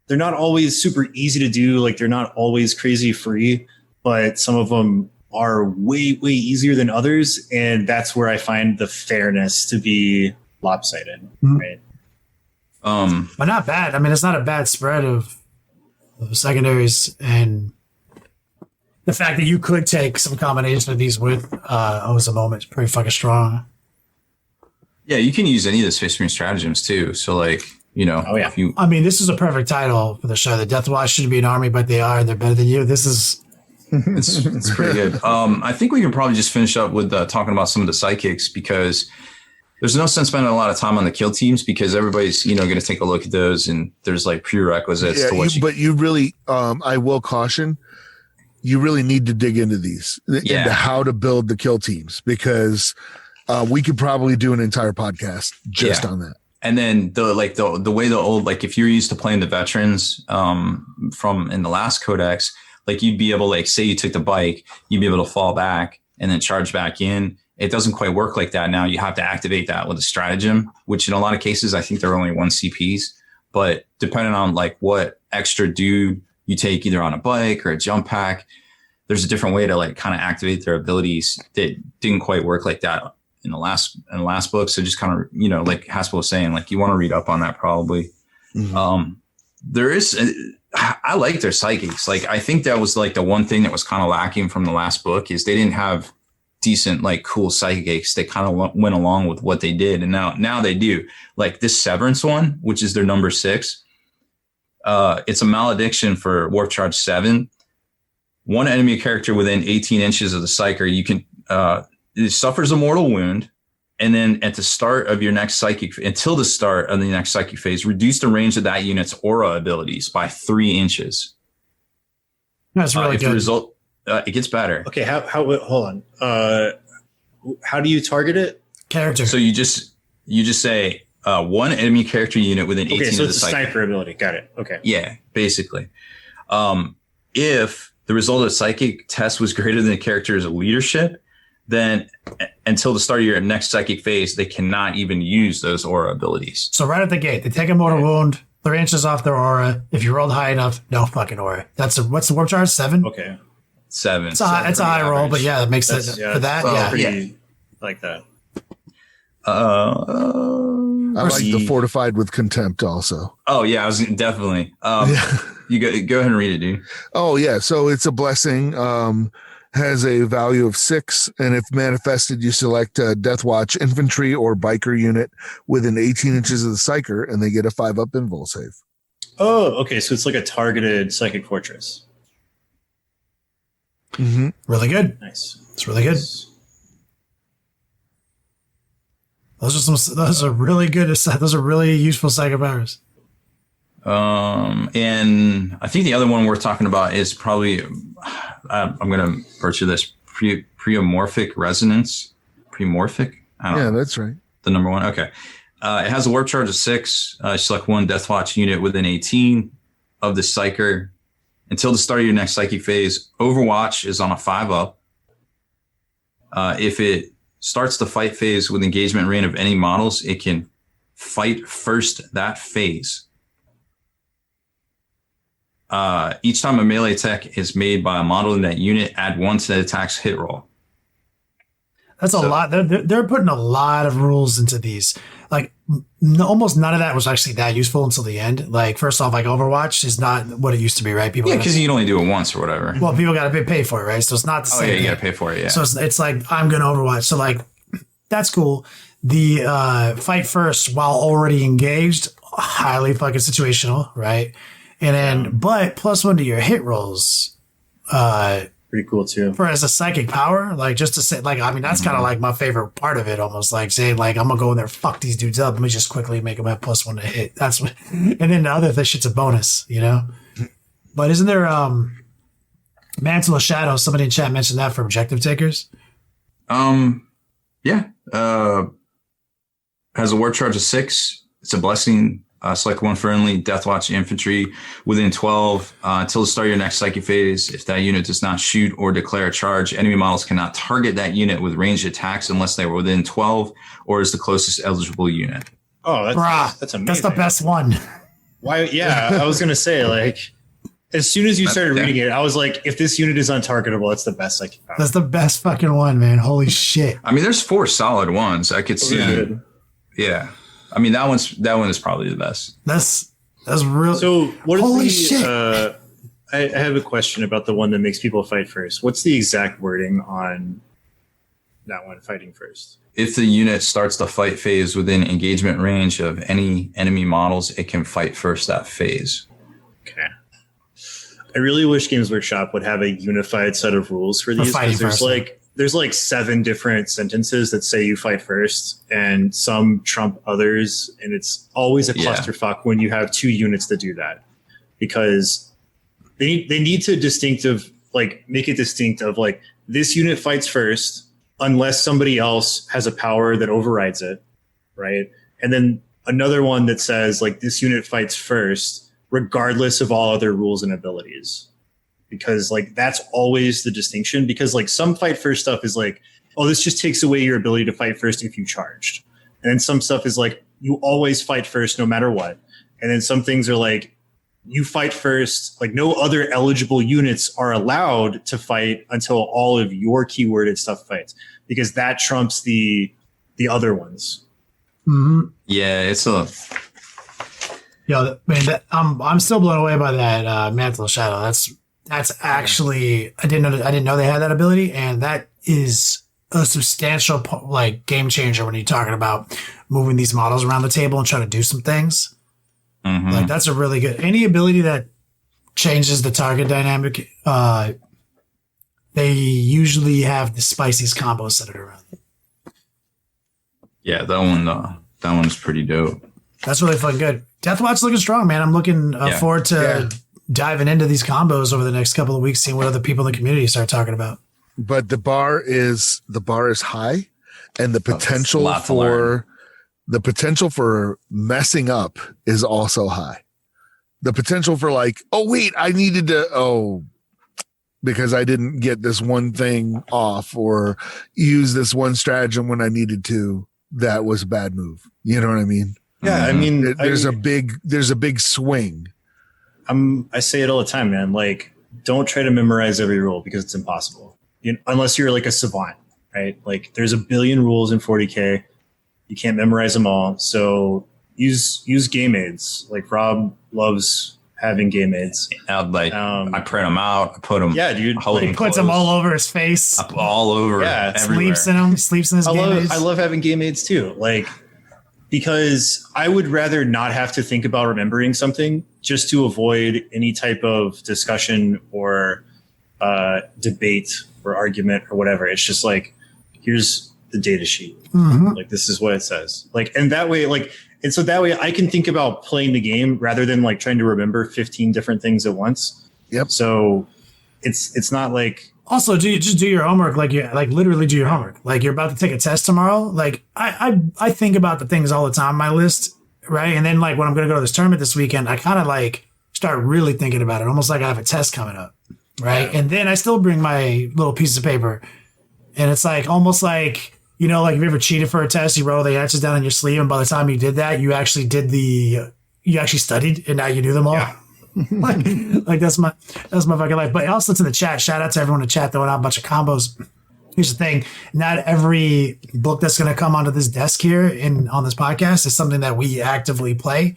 they're not always super easy to do. Like they're not always crazy free, but some of them are way, way easier than others. And that's where I find the fairness to be lopsided. Right. But not bad. I mean, it's not a bad spread of secondaries, and the fact that you could take some combination of these with Oaths of Moment is pretty fucking strong. Yeah, you can use any of the Space Marine stratagems too. So like, if you, I mean, this is a perfect title for the show. The Deathwatch shouldn't be an army, but they are, and they're better than you. This is it's pretty good. I think we can probably just finish up with talking about some of the sidekicks, because there's no sense spending a lot of time on the kill teams, because everybody's, going to take a look at those, and there's like prerequisites to what but you really, I will caution, you really need to dig into these, into how to build the kill teams, because we could probably do an entire podcast just on that. And then the way the old, like if you're used to playing the veterans from in the last codex, like you'd be able, like say you took the bike, you'd be able to fall back and then charge back in. It doesn't quite work like that now. You have to activate that with a stratagem, which in a lot of cases, I think there are only 1 CPs. But depending on like what extra dude you take either on a bike or a jump pack, there's a different way to like kind of activate their abilities that didn't quite work like that in the last book. So just kind of, like Haspil was saying, like you want to read up on that probably. Mm-hmm. I like their psychics. Like I think that was like the one thing that was kind of lacking from the last book is they didn't have decent, like cool psychics that kind of went along with what they did. And now they do. Like this Severance one, which is their number 6. It's a malediction for Warp Charge 7. One enemy character within 18 inches of the psyker, you can, it suffers a mortal wound. And then at the start of your next psychic, until the start of the next psychic phase, reduce the range of that unit's aura abilities by 3 inches. That's really good. The result, it gets better. Okay, hold on. How do you target it? Character. So you just say one enemy character unit within 18 of the so it's a psychic. sniper ability. Got it. Okay. Yeah, basically. If the result of the psychic test was greater than the character's leadership, then until the start of your next psychic phase, they cannot even use those aura abilities. So right at the gate, they take a mortal wound, 3 inches off their aura. If you rolled high enough, no fucking aura. What's the warp charge? 7? Okay. 7. It's a high roll, but yeah, that makes sense for that. well, Pretty like that. I like the fortified with contempt also. Oh yeah, I was definitely. You go ahead and read it, dude. Oh yeah, so it's a blessing. Has a value of 6, and if manifested, you select a Deathwatch infantry or biker unit within 18 inches of the psyker, and they get a 5-up invul save. Oh, okay. So it's like a targeted psychic fortress. Mm-hmm. Really good. Nice. It's really good. Those are really good. Those are really useful psychic powers. And I think the other one worth talking about is probably, I'm going to butcher this, preomorphic resonance. Premorphic? I don't know. That's right. The number 1. Okay. It has a warp charge of 6. Select one Deathwatch unit within 18 of the psyker until the start of your next psychic phase. Overwatch is on a 5-up. If it starts the fight phase with engagement range of any models, it can fight first that phase. Each time a melee attack is made by a model in that unit, add 1 to the attack's hit roll. That's a lot. They're putting a lot of rules into these. Like almost none of that was actually that useful until the end. Like first off, like Overwatch is not what it used to be, right? People because you can only do it once or whatever. Well, people got to pay for it, right? So it's not the same. Oh yeah, you thing. got to pay for it. Yeah. So it's like I'm gonna Overwatch. So like that's cool. The fight first while already engaged, highly fucking situational, right? And then, but +1 to your hit rolls. Pretty cool too. For as a psychic power, like just to say, like, I mean, that's kind of like my favorite part of it, almost like saying, like, I'm gonna go in there, fuck these dudes up. Let me just quickly make them have +1 to hit. That's what, and then the other shit's a bonus, you know? But isn't there, Mantle of Shadow? Somebody in chat mentioned that for objective takers. Yeah. Has a warp charge of 6. It's a blessing. Select one friendly Deathwatch infantry within 12 until the start of your next psychic phase. If that unit does not shoot or declare a charge, enemy models cannot target that unit with ranged attacks unless they were within 12 or is the closest eligible unit. Oh, that's amazing. That's the best one. Why? Yeah, I was gonna say, like, as soon as you started reading it, I was like, if this unit is untargetable, it's the best psychic power. That's the best fucking one, man. Holy shit. I mean, there's 4 solid ones. I could see. Good. Yeah. I mean, that one is probably the best. That's real. So what is Holy the shit. I have a question about the one that makes people fight first. What's the exact wording on that one, fighting first? If the unit starts the fight phase within engagement range of any enemy models, it can fight first that phase. Okay. I really wish Games Workshop would have a unified set of rules for these, because there's like 7 different sentences that say you fight first, and some trump others, and it's always a clusterfuck when you have 2 units that do that, because they need to make it distinct of like, this unit fights first unless somebody else has a power that overrides it, right? And then another one that says like, this unit fights first regardless of all other rules and abilities. Because like, that's always the distinction, because like some fight first stuff is like, oh, this just takes away your ability to fight first if you charged. And then some stuff is like, you always fight first no matter what. And then some things are like, you fight first, like no other eligible units are allowed to fight until all of your keyworded stuff fights, because that trumps the other ones. Mm-hmm. Yeah, it's a... Yo, man, I'm still blown away by that Mantle of Shadow. That's actually, I didn't know they had that ability, and that is a substantial like game changer when you're talking about moving these models around the table and trying to do some things. Mm-hmm. Like that's a really good, any ability that changes the target dynamic. They usually have the spiciest combos centered around it. Yeah, that one's pretty dope. That's really fucking good. Deathwatch looking strong, man. I'm looking forward to diving into these combos over the next couple of weeks, seeing what other people in the community start talking about. But the bar is high, and the potential for messing up is also high. The potential for like, oh wait, I needed to. Oh, because I didn't get this one thing off or use this one stratagem when I needed to. That was a bad move. You know what I mean? Yeah, I mean, there's a big swing. I say it all the time, man. Like, don't try to memorize every rule because it's impossible. Unless you're like a savant, right? Like, there's a billion rules in 40K. You can't memorize them all. So use game aids. Like, Rob loves having game aids. I print them out. I put them. Yeah, dude. He puts them all over his face. All over. Yeah, everywhere. Sleeps in them. Sleeps in his game aids. I love having game aids too. Like, because I would rather not have to think about remembering something just to avoid any type of discussion or debate or argument or whatever. It's just like, here's the data sheet. Mm-hmm. Like, this is what it says. Like, and that way, like, and so that way I can think about playing the game rather than like trying to remember 15 different things at once. Yep. So it's not like. Also, just do your homework. Like literally do your homework. Like, you're about to take a test tomorrow. Like, I think about the things all the time on my list, right? And then like when I'm going to go to this tournament this weekend, I kind of like start really thinking about it, almost like I have a test coming up, right? Yeah. And then I still bring my little piece of paper, and it's like almost like, you know, like, have you ever cheated for a test? You wrote all the answers down on your sleeve, and by the time you did that, you actually studied, and now you knew them all. Yeah. like that's my fucking life. But also to the chat, shout out to everyone in the chat throwing out a bunch of combos. Here's the thing: not every book that's going to come onto this desk here on this podcast is something that we actively play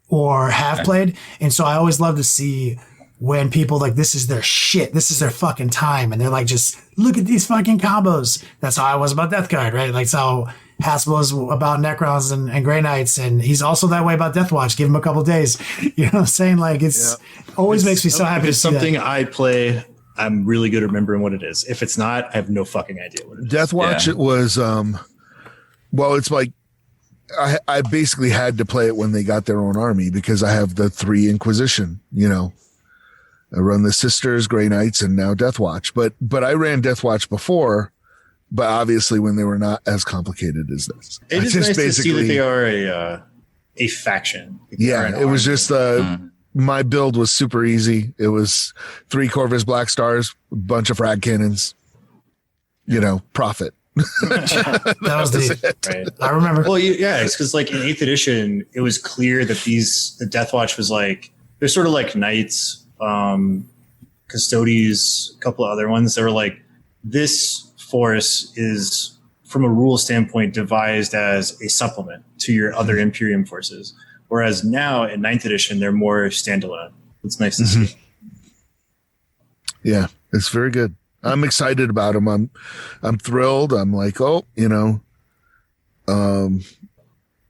or have played, and so I always love to see when people like, this is their shit, this is their fucking time, and they're like, just look at these fucking combos. That's how I was about Death Guard, right? Like, so Haspil is about Necrons and Grey Knights, and he's also that way about Deathwatch. Give him a couple of days. You know what I'm saying? Like, always makes me so happy to see something that. I play. I'm really good at remembering what it is. If it's not, I have no fucking idea what it is. Deathwatch, it was, well, it's like, I basically had to play it when they got their own army because I have the 3 Inquisition, you know. I run the Sisters, Grey Knights, and now Deathwatch. But I ran Deathwatch before, but obviously when they were not as complicated as this. It is nice to see that they are a faction. Yeah, it was just my build was super easy. It was 3 Corvus Black Stars, a bunch of frag cannons, you know, profit. That was it. Right. I remember. Well, yeah, it's because like in 8th edition, it was clear that the Deathwatch was like, they're sort of like knights, Custodes, a couple of other ones that were like, this force is from a rule standpoint devised as a supplement to your other Imperium forces, whereas now in 9th edition they're more standalone. It's nice to see. Yeah, it's very good. I'm excited about them. I'm thrilled. I'm like, oh, you know,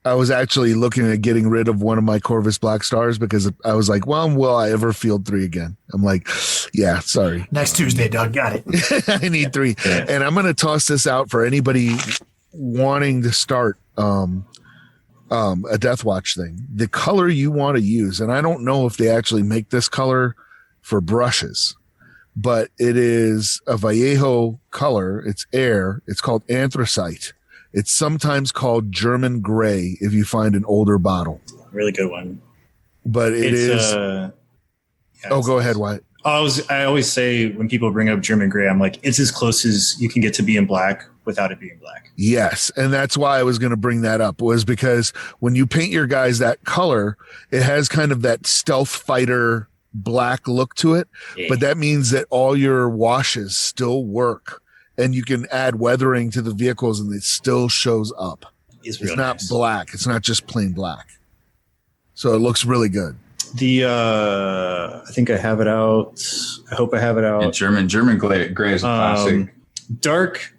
I was actually looking at getting rid of one of my Corvus Black Stars because I was like, well, will I ever field 3 again? I'm like, yeah, sorry. Next Tuesday, Doug. Got it. I need 3. Yeah. And I'm going to toss this out for anybody wanting to start a Deathwatch thing. The color you want to use, and I don't know if they actually make this color for brushes, but it is a Vallejo color. It's air. It's called anthracite. It's sometimes called German gray if you find an older bottle. Really good one. But go ahead, Wyatt. I always say when people bring up German gray, I'm like, it's as close as you can get to being black without it being black. Yes. And that's why I was going to bring that up, was because when you paint your guys that color, it has kind of that stealth fighter black look to it. Yeah. But that means that all your washes still work. And you can add weathering to the vehicles and it still shows up. It's not nice. Black. It's not just plain black. So it looks really good. I think I have it out. I hope I have it out. Yeah, German gray is a classic. Dark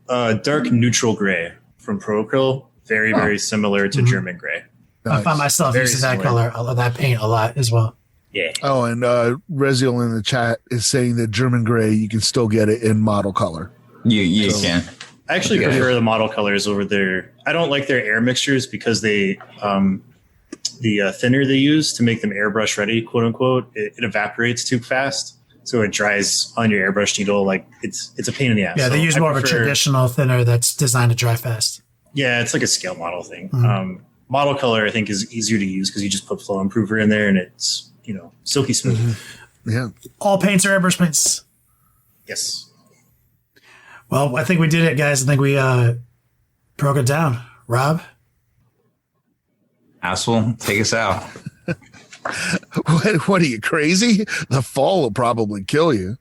neutral gray from Procryl. Very, very similar to German gray. Nice. I find myself using that color, that paint a lot as well. Yeah. Oh, and Reziel in the chat is saying that German gray, you can still get it in model color. You can. I actually prefer the model colors over their. I don't like their air mixtures because they, the thinner they use to make them airbrush ready, quote unquote, it evaporates too fast, so it dries on your airbrush needle. Like it's a pain in the ass. Yeah, they use more of a traditional thinner that's designed to dry fast. Yeah, it's like a scale model thing. Mm-hmm. Model color I think is easier to use because you just put flow improver in there and it's silky smooth. Mm-hmm. Yeah, all paints are airbrush paints. Yes. Well, I think we did it, guys. I think we broke it down. Rob? Haspil, take us out. What are you, crazy? The fall will probably kill you.